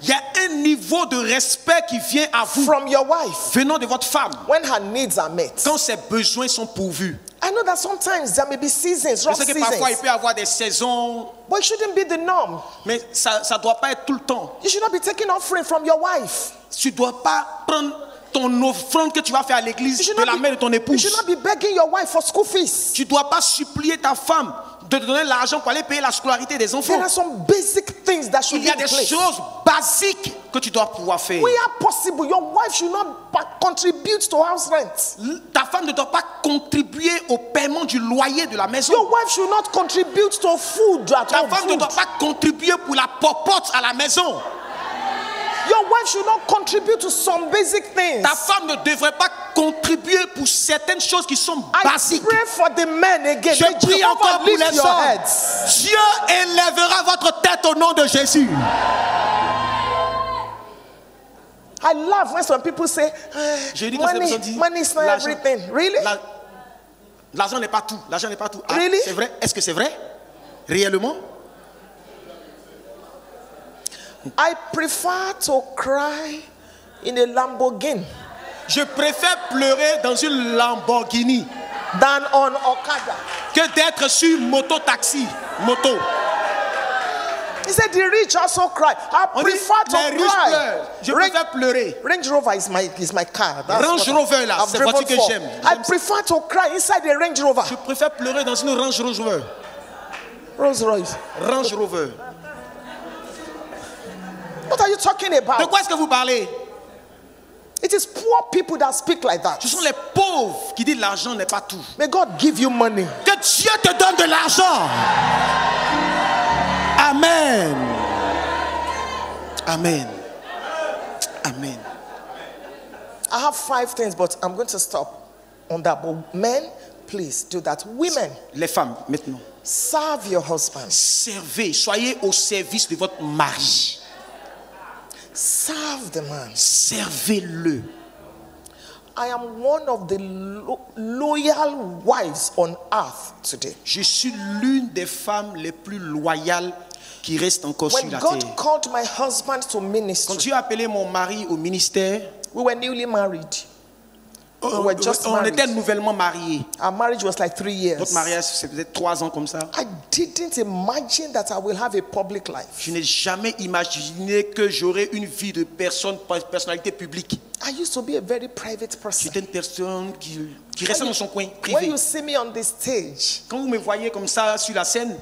Il y a un niveau de respect qui vient à vous from your wife venant de votre femme when her needs are met. quand ses besoins sont pourvus. I know that sometimes there may be seasons, Je rough sais que parfois il seasons, peut y avoir des saisons, but it shouldn't be the norm. mais ça ne doit pas être tout le temps. You should not be taking offering from your wife. Tu ne dois pas prendre ton offrande que tu vas faire à l'église de la main de ton You épouse. should not be begging your wife for school fees. Tu ne dois pas supplier ta femme de te donner l'argent pour aller payer la scolarité des enfants. There are some basic things that should Il be y a in des place. choses basiques que tu dois pouvoir faire. We are possible. Your wife should not contribute to house rent. Ta femme ne doit pas contribuer au paiement du loyer de la maison. Your wife should not contribute to food at Ta home. femme ne Food. doit pas contribuer pour la popote à la maison. Your wife should not contribute to some basic things. Ta femme ne devrait pas contribuer pour certaines choses qui sont I basiques. pray for the men again. Je May prie Jehovah encore pour lift les your hommes. heads. Dieu élèvera votre tête au nom de Jésus. I love when some people say, J'ai dit quand ces personnes disent, money is not l'argent- everything. Really? L'argent n'est pas tout. L'argent n'est pas tout. Ah, Really? c'est vrai? Est-ce que c'est vrai? Réellement? I prefer to cry in a Lamborghini Je préfère pleurer dans une Lamborghini than on Okada. que d'être sur moto-taxi. Moto. He said the rich also cry. I On dit, prefer to les riches cry. pleurent. Je préfère pleurer. Range Rover is my car. That's Range what Rover, là, I've c'est la voiture driven que for. j'aime. I prefer to cry inside the Range Rover. Je préfère pleurer dans une Range Rover. Rolls Royce. Range Rover. What are you talking De about? quoi est-ce que vous parlez? It is poor people that speak like that. Ce sont les pauvres qui disent l'argent n'est pas tout. May God give you money. Que Dieu te donne de l'argent. Amen. Amen. Amen. I have 5 things, but I'm going to stop on that. But men, please do that. Women, Les femmes, maintenant. serve your husbands. Servez, soyez au service de votre mari. Serve the man. Servez-le. I am one of the loyal wives on earth today. Je suis l'une des femmes les plus loyales qui restent encore sur When la God terre. called my husband to Quand ministry, Dieu a appelé mon mari au ministère, we were newly married. We were just on married. était nouvellement mariés. Our marriage was like 3 years. Notre mariage, c'est peut-être 3 ans comme ça. I didn't imagine that I will have a public life. Je n'ai jamais imaginé que j'aurais une vie de personnalité publique. I used to be a very private person. J'étais une personne qui restait dans son coin When privé. you see me on the stage, Quand vous me voyez comme ça sur la scène,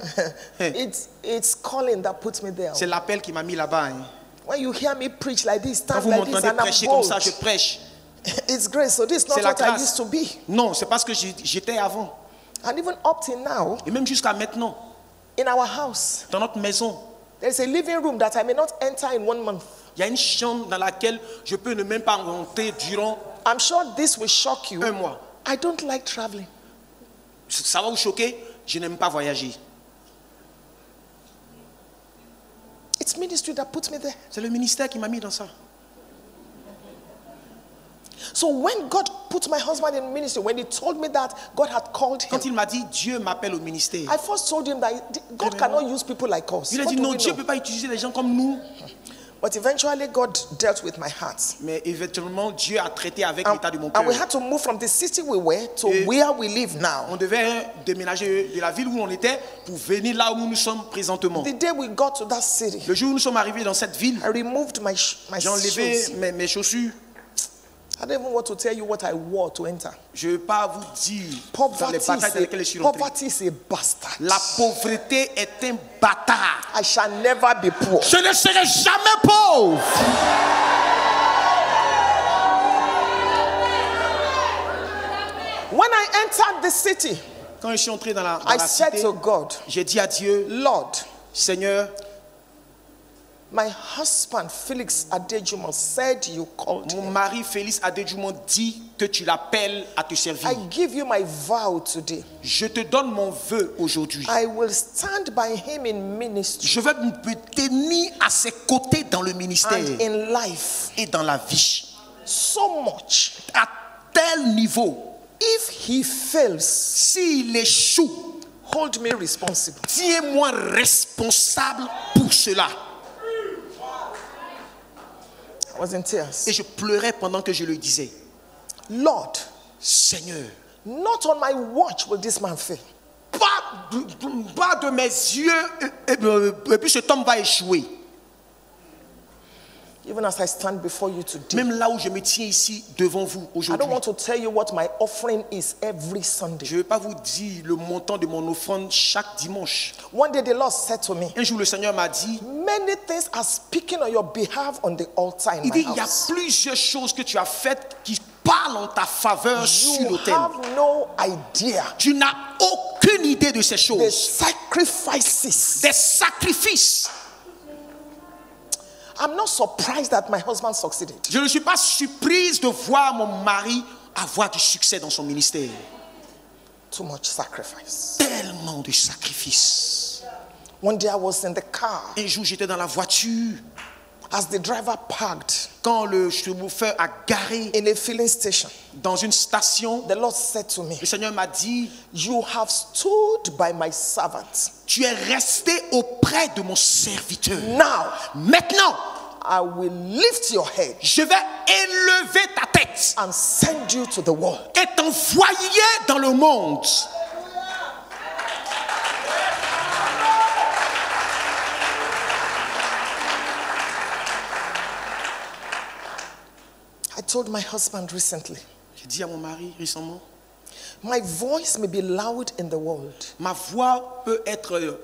it's calling that puts me there. c'est l'appel qui m'a mis là-bas. Hein. When you hear me preach like this, Quand stand vous like this, m'entendez and I'm prêcher comme ça, bold, je prêche. it's grace. So this is not C'est la what I grâce. used to be. Non, c'est parce que j'étais avant. And even up till now, Et même jusqu'à maintenant, in our house, dans notre maison, there's a living room that I may not enter in 1 month. il y a une chambre dans laquelle je peux ne même pas rentrer durant I'm sure this will shock you. 1 mois. I don't like traveling. Ça va vous choquer, je n'aime pas voyager. It's ministry that puts me there. C'est le ministère qui m'a mis dans ça. So when God put my husband in ministry, when he told me that God had called him, Quand il m'a dit Dieu m'appelle au ministère, I first told him that God cannot use people like us. il a What dit do non, we Dieu ne know? peut pas utiliser les gens comme nous. But eventually God dealt with my heart. Mais éventuellement, Dieu a traité avec l'état de mon And we cœur. had to move from the city we were to Et- where we live now. On devait déménager de la ville où on était pour venir là où nous sommes présentement. The day we got to that city, Le jour où nous sommes arrivés dans cette ville, I removed my j'ai enlevé shoes. mes chaussures. I don't even want to tell you what I wore to enter. Je ne vais pas vous dire dans les Poverty batailles dans lesquelles je suis rentré. is a bastard. La pauvreté est un bâtard. I shall never be poor. Je ne serai jamais pauvre. When I entered the city, Quand je suis entré dans la I said cité, to God, j'ai dit à Dieu, Lord, Seigneur, my husband Felix Adejumo said you called mon him. mari Félix Adéjumon dit que tu l'appelles à te servir. I give you my vow today. Je te donne mon vœu aujourd'hui. I will stand by him in ministry Je vais me tenir à ses côtés dans le ministère and in life et dans la vie. so much. À tel niveau, If he fails, s'il échoue, hold me responsible. tiens-moi responsable pour cela. I was in tears. Et je pleurais pendant que je le disais. Lord, Seigneur, not on my watch will this man fail. pas de mes yeux, et puis cet homme va échouer. Even as I stand before you today, Même là où je me tiens ici devant vous I don't aujourd'hui, want to tell you what my offering is every Sunday. je ne vais pas vous dire le montant de mon offrande chaque dimanche. One day the Lord said to me, Un jour, le Seigneur m'a dit, many things are speaking on your behalf on the altar in il my dit, il y a house. plusieurs choses que tu as faites qui parlent en ta faveur sur You l'autel. have no idea Tu n'as aucune idée de ces the choses. sacrifices. Des sacrifices. I'm not surprised that my husband succeeded. Je ne suis pas surprise de voir mon mari avoir du succès dans son ministère. Too much sacrifice. Tellement de sacrifices. One day I was in the car Un jour, j'étais dans la voiture. as the driver parked Quand le chauffeur a garé in a filling station. dans une station, The Lord said to me, le Seigneur m'a dit, you have stood by my servant. tu es resté auprès de mon serviteur. Now Maintenant, I will lift your head je vais élever ta tête and send you to the world. et t'envoyer dans le monde. I told my husband recently, J'ai dit à mon mari récemment, my voice may be loud in the world, ma voix peut être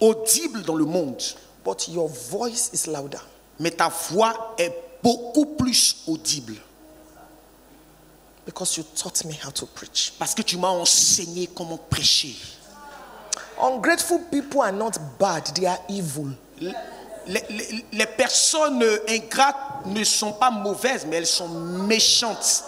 audible dans le monde, but your voice is louder. mais ta voix est beaucoup plus audible Because you taught me how to preach. parce que tu m'as enseigné comment prêcher. Ungrateful people are not bad, they are evil. Les personnes ingrates ne sont pas mauvaises, mais elles sont méchantes.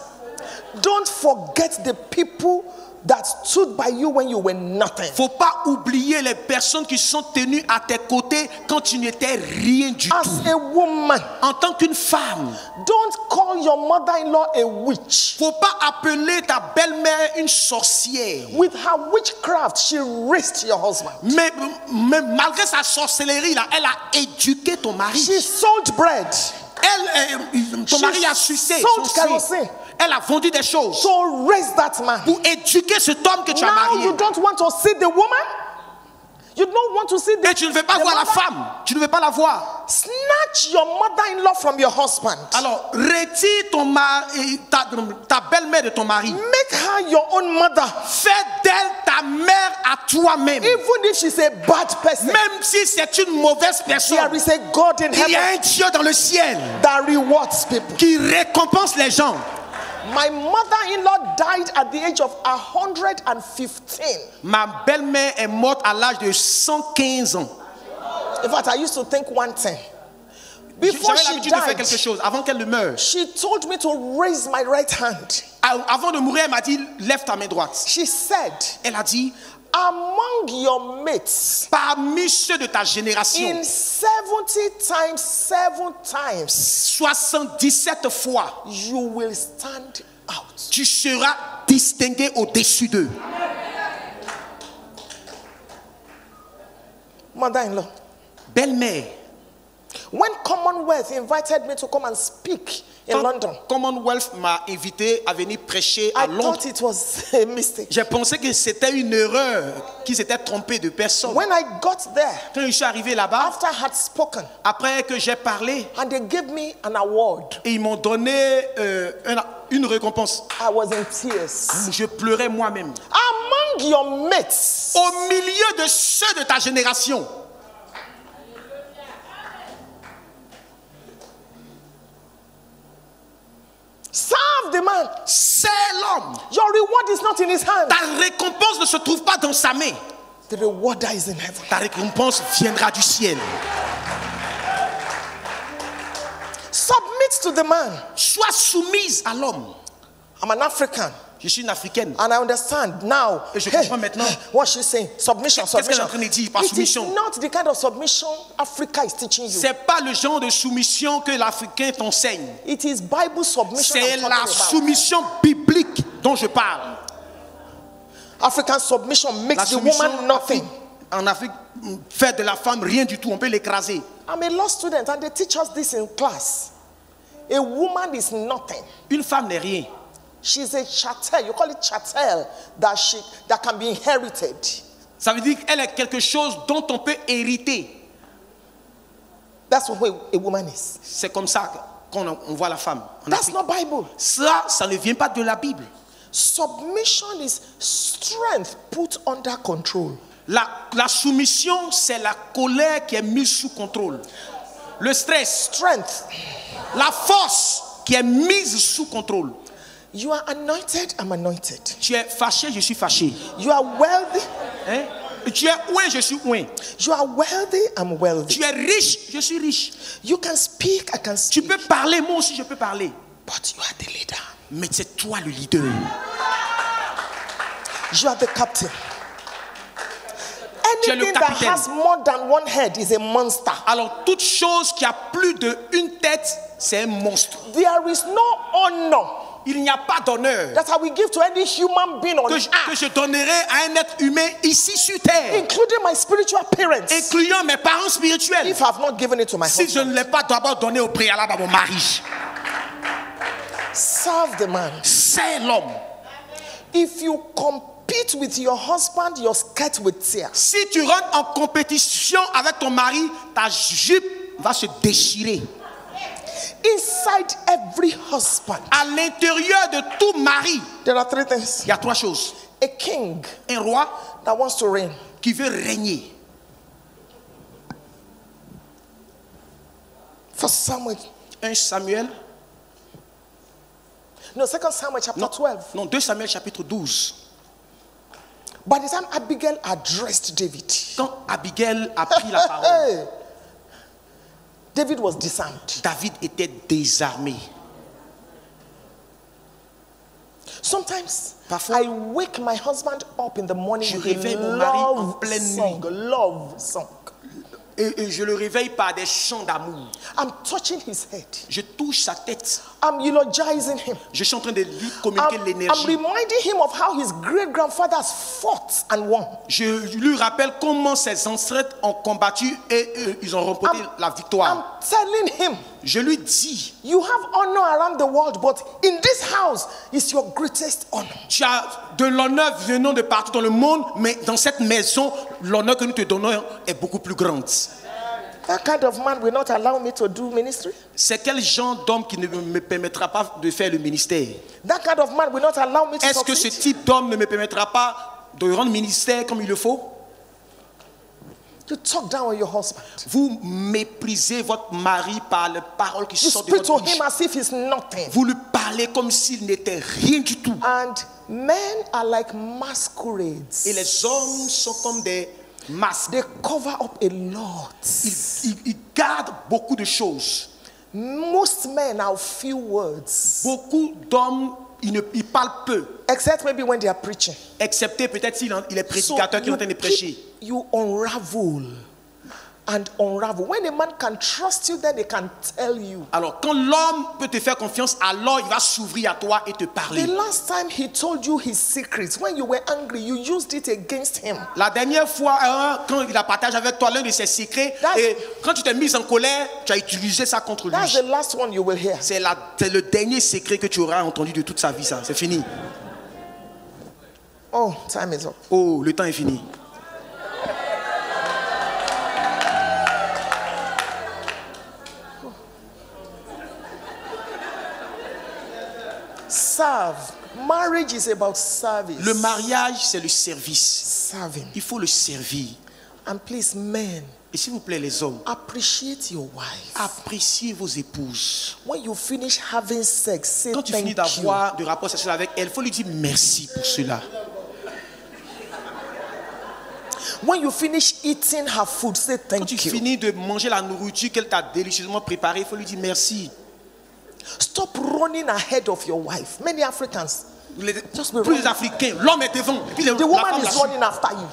Don't forget the people that stood by you when you were nothing. Faut pas oublier les personnes qui sont tenues à tes côtés quand tu n'étais rien du tout. As a woman, En tant qu'une femme, don't call your mother-in-law a witch. faut pas appeler ta belle-mère une sorcière. With her witchcraft, she raised your husband. Mais malgré sa sorcellerie là, elle a éduqué ton mari. She sold bread. Ton mari a sucé son sold sein. kerosene. Elle a vendu des choses So raise that man. pour éduquer cet homme que tu as Now marié. you don't want to see the woman? You don't want to see the Et tu ne veux pas the voir la mother? femme. Tu ne veux pas la voir. Snatch your mother-in-law from your husband. Alors, retire ta belle-mère de ton mari. Make her your own mother. Fais d'elle ta mère à toi-même. Even if she's a bad person, Même si c'est une mauvaise personne, there is a God in il y a heaven un Dieu dans le ciel that rewards people. qui récompense les gens. My mother-in-law died at the age of 115. Ma belle-mère est morte à l'âge de 115 ans. In fact, I used to think one thing. Before J'avais she l'habitude de faire died, quelque chose avant qu'elle ne meure. she told me to raise my right hand. Avant de mourir, elle m'a dit, lève ta main droite. She said, Elle a dit, among your mates, parmi ceux de ta génération, in 70 times, 7 times, 77 fois, you will stand out. tu seras distingué au-dessus d'eux. Mother-in-law, Belle-mère, when Commonwealth invited me to come and speak in quand London, Commonwealth m'a invité à venir prêcher à I Londres, thought it was a mistake. j'ai pensé que c'était une erreur, qu'ils s'étaient trompés de personne. When I got there, Quand je suis arrivé là-bas, after I had spoken, après que j'ai parlé, and they gave me an award, et ils m'ont donné une récompense. I was in tears. Je pleurais moi-même. Among your mates, Au milieu de ceux de ta génération, serve the man. c'est l'homme. Your reward is not in his hand. Ta récompense ne se trouve pas dans sa main. The rewarder is in heaven. Ta récompense viendra du ciel. Submit to the man. Sois soumise à l'homme. I'm an African, Je suis une africaine. and I understand now. Et je comprends maintenant. What she's saying. Submission, Qu'est-ce qu'elle est submission. en train de dire par It is soumission? not the kind of submission Africa is teaching you. C'est pas le genre de soumission que l'Africain t'enseigne. It is Bible submission. C'est I'm la talking about. soumission biblique dont je parle. African submission La makes the soumission woman nothing. en Afrique fait de la femme rien du tout. On peut l'écraser. I'm a law student, and they teach us this in class. A woman is nothing. Une femme n'est rien. She's a chattel. You call it chattel that can be inherited. Ça veut dire qu'elle est quelque chose dont on peut hériter. That's the way a woman is. C'est comme ça qu'on voit la femme. En That's Afrique. not Bible. Ça ne vient pas de la Bible. Submission is strength put under control. La soumission, c'est la colère qui est mise sous contrôle. Le stress, Strength. la force qui est mise sous contrôle. You are anointed, I'm anointed. Tu es fâché, je suis fâché. You are wealthy, Hein? Tu es ouin, je suis ouin. you are wealthy, I'm wealthy. Tu es riche, je suis riche. You can speak, I can Tu speak. peux parler, moi aussi je peux parler. But you are the leader. Mais c'est toi le leader. You are the captain. Tu es le Anything that capitaine. has more than one head is a monster. Alors toute chose qui a plus d'une tête, c'est un monstre. There is no honor Il n'y a pas d'honneur that I will give to any human being on que earth, je donnerai à un être humain ici sur terre, including my spiritual parents, incluant mes parents spirituels, if I have not given it to my si je husband. ne l'ai pas d'abord donné au préalable à mon mari. Serve the man. C'est l'homme. If you compete with your husband, your skirt will tear. Si tu rentres en compétition avec ton mari, ta jupe va se déchirer. Inside every husband, À l'intérieur de tout mari, there are three things. il y a trois choses. A king Un roi that wants to reign. qui veut régner. 1 Samuel. 1 Samuel, No, 2 Samuel chapter non, 12. non, 2 Samuel chapitre 12. By the time Abigail addressed David, Quand Abigail a pris la parole, hey, David was disarmed. David était désarmé. Sometimes Parfois, I wake my husband up in the morning je with réveille a mon mari en love pleine song, love song. Et je le réveille par des chants d'amour. I'm touching his head. Je touche sa tête. I'm eulogizing him. Je suis en train de lui communiquer I'm l'énergie. reminding him of how his great grandfathers fought and won. Je lui rappelle comment ses ancêtres ont combattu et ils ont remporté la victoire. I'm telling him, Je lui dis, you have honor around the world, but in this house is your greatest honor. tu as de l'honneur venant de partout dans le monde, mais dans cette maison, l'honneur que nous te donnons est beaucoup plus grande. That kind of man will not allow me to do ministry. C'est quel genre d'homme qui ne me permettra pas de faire le ministère? That kind of man will not allow me to Est-ce que ce succeed. type d'homme ne me permettra pas de rendre ministère comme il le faut? You talk down on your husband. Vous méprisez votre mari par les paroles qui You sortent de speak to votre bouche. him as if he's nothing. Vous lui parlez comme s'il n'était rien du tout. And men are like masquerades. Et les hommes sont comme des masques. They cover up a lot. Ils gardent beaucoup de choses. Most men have few words, Beaucoup d'hommes, ils parlent peu. except maybe when they are preaching. Excepté peut-être s'il est prédicateur qui est en train de prêcher. You unravel and unravel. When a man can trust you, then they can tell you. Alors quand l'homme peut te faire confiance, alors il va s'ouvrir à toi et te parler. The last time he told you his secrets, when you were angry, you used it against him. La dernière fois, quand il a partagé avec toi l'un de ses secrets, et quand tu t'es mis en colère, tu as utilisé ça contre That's lui. the last one you will hear. C'est le dernier secret que tu auras entendu de toute sa vie, ça. C'est fini. Oh, time is up. Oh, le temps est fini. Serve. Marriage is about service. Le mariage, c'est le service. Serving. Il faut le servir. And please, men, Et s'il vous plaît, les hommes, appreciate your wife. appréciez vos épouses. When you finish having sex, say Quand tu thank finis you. d'avoir de rapports sexuels avec elle, il faut lui dire merci pour cela. When you finish eating her food, say Quand thank tu you. finis de manger la nourriture qu'elle t'a délicieusement préparée, il faut lui dire merci. Stop running ahead of your wife. Many Africans, Just be Plus running. les Africains, l'homme est devant. Et puis the la woman femme is la suit. running after you,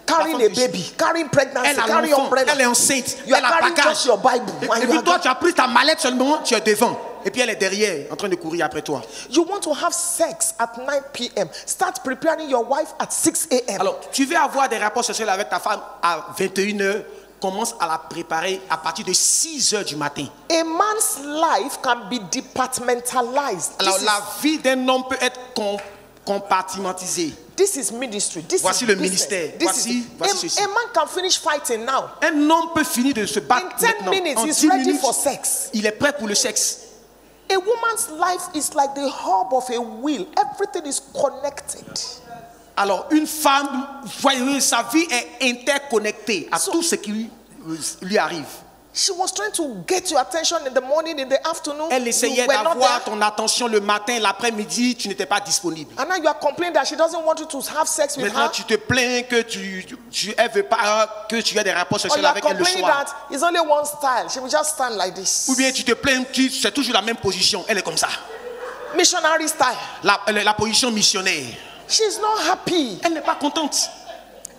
carrying femme a te baby, carrying pregnancy, Elle a carrying l'enfant, umbrella. elle est enceinte, You are elle a carrying bagage. just your Bible. Et and you puis are toi, tu as pris ta mallette seulement, tu es devant. Et puis elle est derrière, en train de courir après toi. You want to have sex at 9 p.m. Start preparing your wife at 6 a.m. Alors, tu veux avoir des rapports sexuels avec ta femme à 21h, commence à la préparer à partir de 6h du matin. A man's life can be departmentalized. Alors, This is- la vie d'un homme peut être compartimentisé. This is ministry. This Voici is le business. ministère. This Voici is, ceci. a man can finish fighting now. Un homme peut finir de se In battre 10 maintenant. minutes, En he's 10 ready minutes, for sex. il est prêt pour le sexe. A woman's life is like the hub of a wheel. Everything is connected. Alors, une femme, voyez, sa vie est interconnectée à tout ce qui lui arrive. She was trying to get your attention in the morning, in the afternoon. Elle You essayait were not d'avoir there. ton attention le matin, l'après-midi, tu n'étais pas disponible. And now you are complaining that she doesn't want you to have sex with Maintenant, her. tu te plains que elle veut pas que tu aies des rapports Or sexuels you are avec elle le complaining soir. that it's only one style. She will just stand like this. Ou bien tu te plains que c'est toujours la même position. Elle est comme ça. Missionary style. La position missionnaire. She's not happy. Elle n'est pas contente.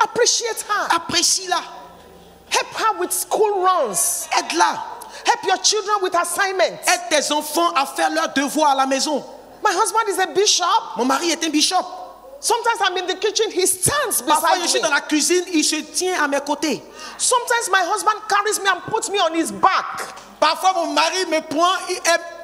Appreciate her. Apprécie-la. Help her with school runs. Aide-la. Help your children with assignments. Aide tes enfants à faire leurs devoirs à la maison. My husband is a bishop. Mon mari est un bishop. Sometimes I'm in the kitchen, he stands Parfois, je beside suis me. dans la cuisine, il se tient à mes côtés. Sometimes my husband carries me and puts me on his back. Parfois, mon mari me prend,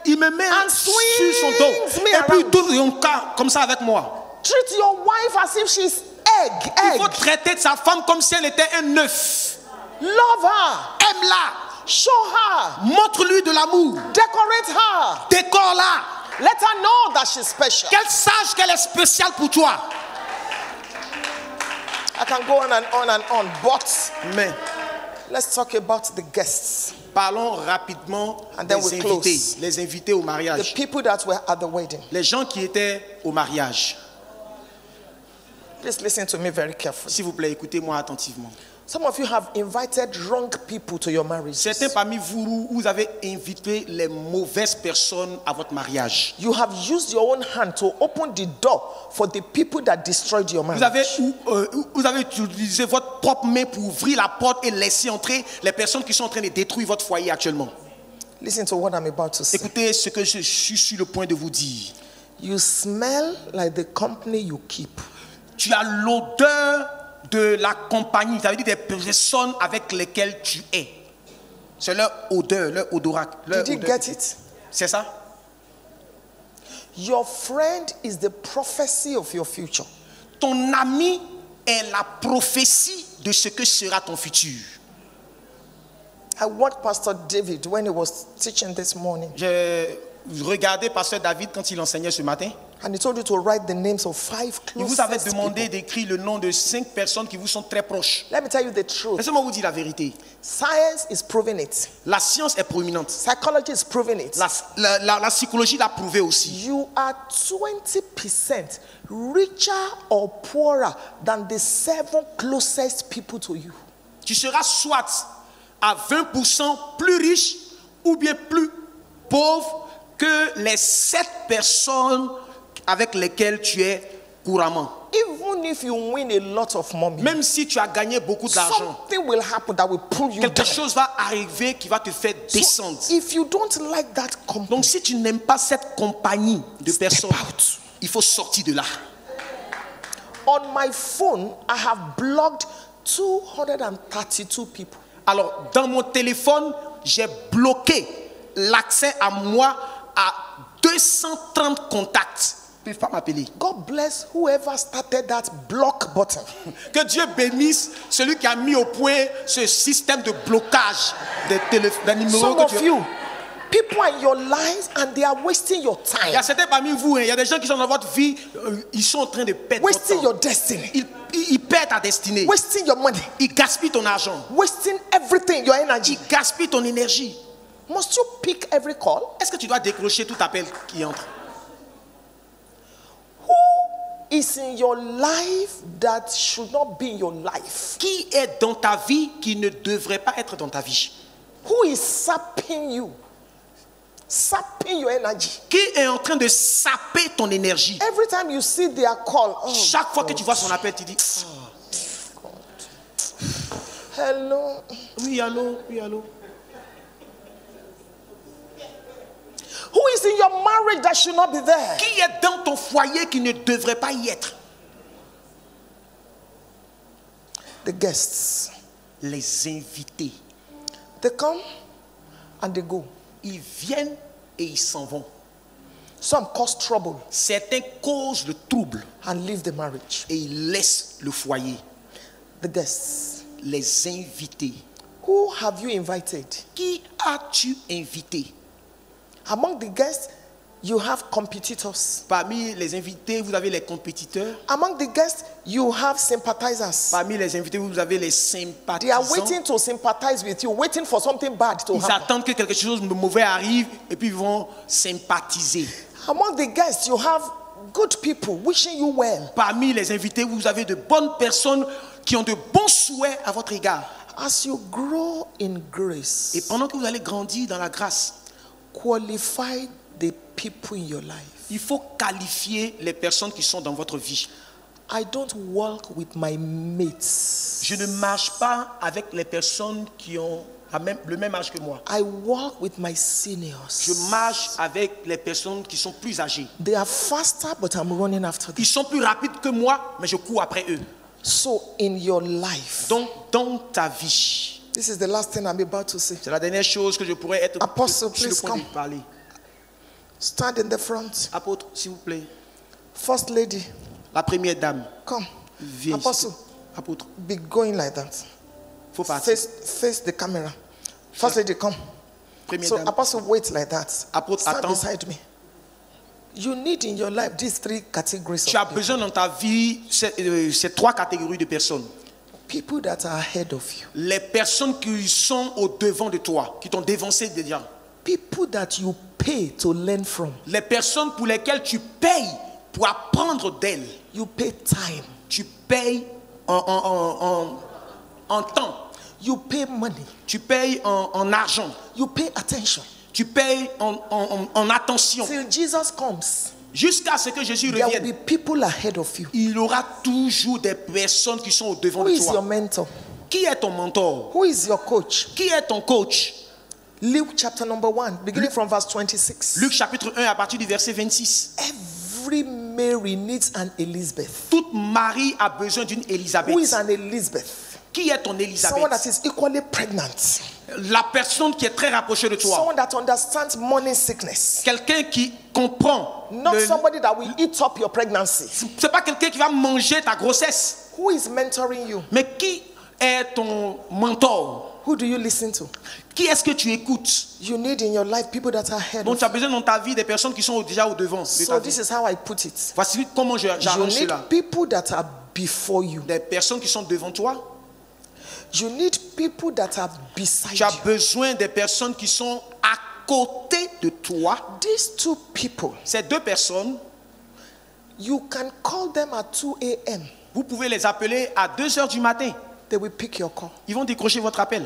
il me met And sur son dos. swings me Et puis, il around. tourne son cas comme ça avec moi. Treat your wife as if she's egg. Il faut traiter de sa femme comme si elle était un œuf. Love her. Aime-la. Show her. Montre-lui de l'amour. Decorate her. Décore-la. Let her know that she's special. Qu'elle sache qu'elle est spéciale pour toi. I can go on and on and on, but Mais let's talk about the guests, parlons rapidement And then des we invités. close. Les invités au the mariage. people that were at the wedding. Les gens qui étaient au mariage. Please listen to me very carefully. S'il vous plaît, écoutez-moi attentivement. Some of you have invited wrong people to your marriage. Certains parmi vous avez invité les mauvaises personnes à votre mariage. You have used your own hand to open the door for the people that destroyed your marriage. Vous avez utilisé votre propre main pour ouvrir la porte et laisser entrer les personnes qui sont en train de détruire votre foyer actuellement. Listen to what I'm about to say. Écoutez ce que je suis sur le point de vous dire. You smell like the company you keep. Tu as l'odeur de la compagnie, ça veut dire des personnes avec lesquelles tu es. C'est leur odeur, leur odorat. Did you get it? C'est ça? Your friend is the prophecy of your future. Ton ami est la prophétie de ce que sera ton futur. I watched Pastor David when he was teaching this morning, J'ai regardé Pasteur David quand il enseignait ce matin. and he told you to write the names of 5 Il vous avait closest demandé people. d'écrire le nom de 5 personnes qui vous sont très proches. Let me tell you the truth. Laissez-moi vous dire la vérité. Science is proving it. La science est proéminente. Psychology is proving it. La psychologie l'a prouvé aussi. You are 20% richer or poorer than the 7 closest people to you. Tu seras soit à 20% plus riche ou bien plus pauvre que les 7 personnes avec lesquelles tu es couramment. Even if you win a lot of money, Même si tu as gagné beaucoup d'argent, something will happen that will pull you quelque down. chose va arriver qui va te faire descendre. So if you don't like that company, Donc si tu n'aimes pas cette compagnie de step personnes, out. il faut sortir de là. On my phone, I have blocked 232 people. Alors dans mon téléphone, j'ai bloqué l'accès à moi à 230 contacts. Ils ne peuvent pas m'appeler. God bless whoever started that block button. Que Dieu bénisse celui qui a mis au point ce système de blocage des numéros Some que of tu as. you, people are in your lives and they are wasting your Il y a time, certains parmi vous, il y a des gens qui sont dans votre vie, ils sont en train de perdre votre wasting temps. your destiny, Ils perdent ta destinée. wasting your money, Ils gaspillent ton argent. wasting everything, your energy. Ils gaspillent ton énergie. Must you pick every call? Est-ce que tu dois décrocher tout appel qui entre? Who is in your life that should not be in your life? Qui est dans ta vie qui ne devrait pas être dans ta vie? Who is sapping you? Sapping your energy. Qui est en train de saper ton énergie? Every time you see their call, oh, Chaque fois que tu vois son appel, tu dis hello. oui, allô, oui, allô. Who is in your marriage that should not be there? Qui est dans ton foyer qui ne devrait pas y être? The guests. Les invités. They come and they go. Ils viennent et ils s'en vont. Some cause trouble Certains causent le trouble and leave the marriage. et ils laissent le foyer. The guests. Les invités. Who have you invited? Qui as-tu invité? Among the guests, you have competitors. Parmi les invités, vous avez les compétiteurs. Among the guests, you have sympathizers. Parmi les invités, vous avez les They are sympathisants. waiting to sympathize with you, waiting for something bad to Ils happen. attendent que quelque chose de mauvais arrive et puis ils vont sympathiser. Among the guests, you have good people wishing you well. Parmi les invités, vous avez de bonnes personnes qui ont de bons souhaits à votre égard. As you grow in Et grace, pendant que vous allez grandir dans la grâce, qualify the people in your life. il faut qualifier les personnes qui sont dans votre vie. I don't walk with my mates. Je ne marche pas avec les personnes qui ont le même âge que moi. I walk with my Je seniors. marche avec les personnes qui sont plus âgées. They are faster, but I'm running after them. Ils sont plus rapides que moi, mais je cours après eux. So in your life, Donc, dans ta vie, this is the last thing I'm about to say. c'est la dernière chose que je pourrais être Apostle, sur le please point come. de parler. Stand in the front. Apôtre, s'il vous plaît. First lady, La première dame, come. viens ici. Apostle, Apôtre, be going like that. faut partir. Face the camera. First lady, come. Première So dame. Apostle, wait like that. Apôtre, Stand attends. beside me. You need in your life these three categories Tu as of people. besoin dans ta vie ces trois catégories de personnes. People that are ahead of you. Les personnes qui sont au devant de toi, qui t'ont dévancé déjà. People that you pay to learn from. Les personnes pour lesquelles tu payes pour apprendre d'elles. You pay time. Tu payes en temps. You pay money. Tu payes en argent. You pay attention. Tu payes en attention. Till Jesus comes, Jusqu'à ce que Jésus there will revienne. be people ahead of you. Il y aura toujours des personnes qui sont au devant Who de is your toi. mentor? Qui est ton mentor? Who is your coach? Qui est ton coach? Luke chapter number 1, beginning from verse 26. Luc chapitre 1 à partir du verset 26. Every Mary needs an Elizabeth. Toute Marie a besoin d'une Élisabeth. Who is an Elizabeth? Qui est ton Someone that Élisabeth? is equally pregnant. La personne qui est très rapprochée de toi. Someone that understands morning sickness. Quelqu'un qui comprend. Not somebody that will eat up your pregnancy. C'est pas quelqu'un qui va manger ta grossesse. Who is mentoring you? Mais qui est ton mentor? Who do you listen to? Qui est-ce que tu écoutes? You need in your life people that are ahead Donc of tu as you. besoin dans ta vie des personnes qui sont déjà au devant de ta So vie. this is how I put it. Voici comment You j'arrange need cela. people that are before you. Des personnes qui sont devant toi. You need people that are beside Tu as you. besoin des personnes qui sont à côté de toi. These two people, Ces deux personnes, you can call them at 2 a.m. vous pouvez les appeler à 2 heures du matin. They will pick your call. Ils vont décrocher votre appel.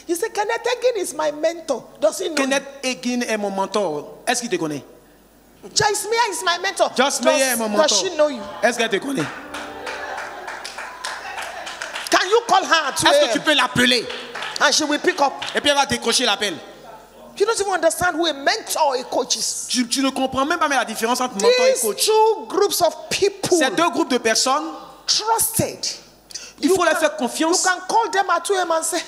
You say, Kenneth Hagin is my mentor. Does he know? Kenneth Hagin est mon mentor. Est-ce qu'il te connaît? Joyce Meyer is my mentor. Joyce Meyer est mon mentor. Does she know you? Est-ce qu'elle te connaît? Can you call her at 2 Est-ce que tu a.m. peux l'appeler? and she will pick up? Et puis elle va décrocher l'appel. You don't even understand who a mentor or a coach is. Tu ne comprends même pas la différence entre mentor et These coach. two groups of people, Ces deux groupes de personnes, trusted. il faut leur can- faire You confiance. can call them at 2 a.m. and say,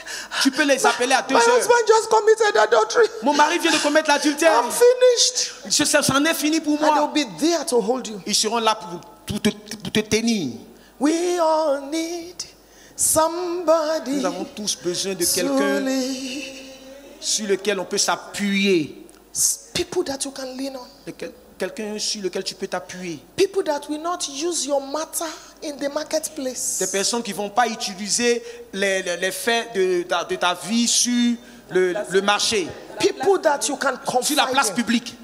Tu peux les appeler à 2 my heures. husband just committed adultery. Mon mari vient de commettre l'adultère. I'm finished. C'en est fini pour And they'll moi. be there to hold you. Ils seront là pour te tenir. We all need somebody Nous avons tous besoin de to quelqu'un lead. sur lequel on peut s'appuyer. People that you can lean on. Quelqu'un sur lequel tu peux t'appuyer. People that will not use your matter in the marketplace. Des personnes qui ne vont pas utiliser les faits de ta vie sur le marché, People that you can sur la place confide in. publique.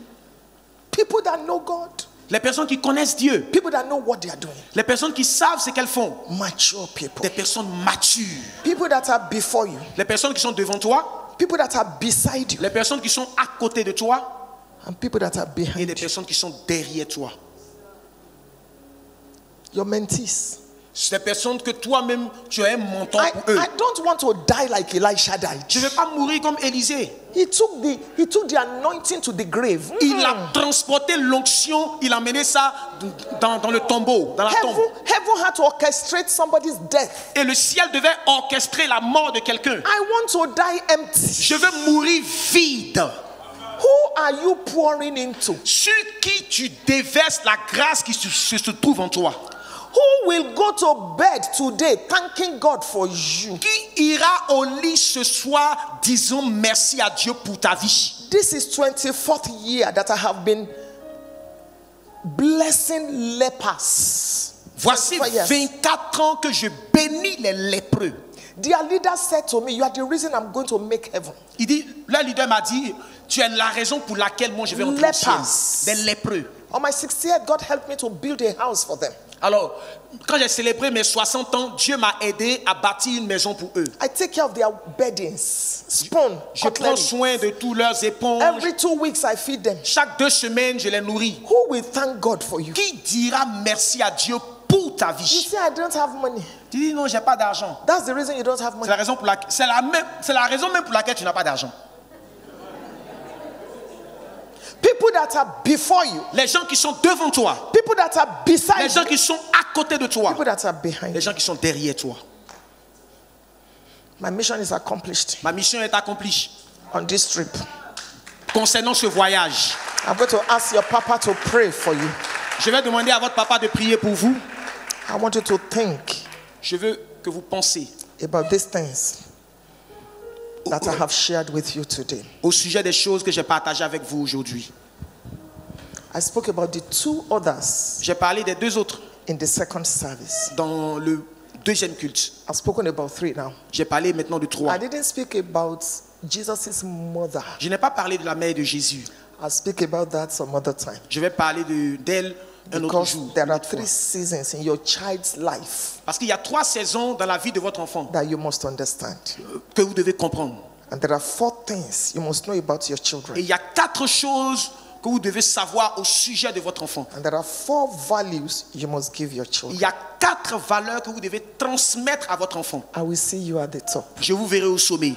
People that know God. Les personnes qui connaissent Dieu. People that know what they are doing. Les personnes qui savent ce qu'elles font. Mature people. Des personnes matures. People that are before you. Les personnes qui sont devant toi. People that are beside you. Les personnes qui sont à côté de toi. And people that are Et behind des you. personnes qui sont derrière toi. Your mentees. Ces personnes que toi-même, tu es un mentor I, pour eux. I don't want to die like Elisha died. Je ne vais pas mourir comme Élisée. He took the anointing to the grave. Il a transporté l'onction, il a mené ça dans le tombeau, dans la tombe. Heaven had to orchestrate somebody's death. Et le ciel devait orchestrer la mort de quelqu'un. I want to die empty. Je veux mourir vide. Who are you pouring into? Sur qui tu déverses la grâce qui se trouve en toi? Who will go to bed today thanking God for you? Qui ira au lit ce soir disant merci à Dieu pour ta vie? This is 24th year that I have been blessing lepers. Voici 24 ans que je bénis les lépreux. Their leader said to me, you are the reason I'm going to make heaven. Il dit, le leader m'a dit, tu es la raison pour laquelle moi je vais entrer au ciel. Des lépreux. On my 60th, God helped me to build a house for them. Alors, quand j'ai célébré mes 60 ans, Dieu m'a aidé à bâtir une maison pour eux. I take care of their beddings, spoon, Je prends soin de tous leurs éponges. Every 2 weeks I feed them. Chaque 2 semaines, je les nourris. Who will thank God for you? Qui dira merci à Dieu pour ta vie? You say I don't have money. Tu dis non, j'ai pas d'argent. That's the reason you don't have money. C'est la raison pour laquelle, c'est la raison même pour laquelle tu n'as pas d'argent. People that are before you. Les gens qui sont devant toi. People that are beside you. Les gens qui sont à côté de toi. People that are behind Les you. gens qui sont derrière toi. My mission is accomplished Ma mission est accomplie. on this trip. Concernant ce voyage, I'm going to ask your papa to pray for you. je vais demander à votre papa de prier pour vous. I want you to think Je veux que vous pensiez about these things that I have shared with you today. au sujet des choses que j'ai partagées avec vous aujourd'hui. I spoke about the 2 others J'ai parlé des 2 autres in the second service. dans le 2e culte. I've spoken about 3 now. J'ai parlé maintenant de 3. I didn't speak about Jesus' mother. Je n'ai pas parlé de la mère de Jésus. I'll speak about that some other time. Je vais parler d'elle un autre Because jour. there are 3 seasons in your child's life Parce qu'il y a 3 saisons dans la vie de votre enfant that you must understand. que vous devez comprendre. And there are 4 things you must know about your Et children. il y a 4 choses que vous devez savoir au sujet de votre enfant. And there are 4 values you must give your Il children. y a 4 valeurs que vous devez transmettre à votre enfant. I will see you at the top. Je vous verrai au sommet.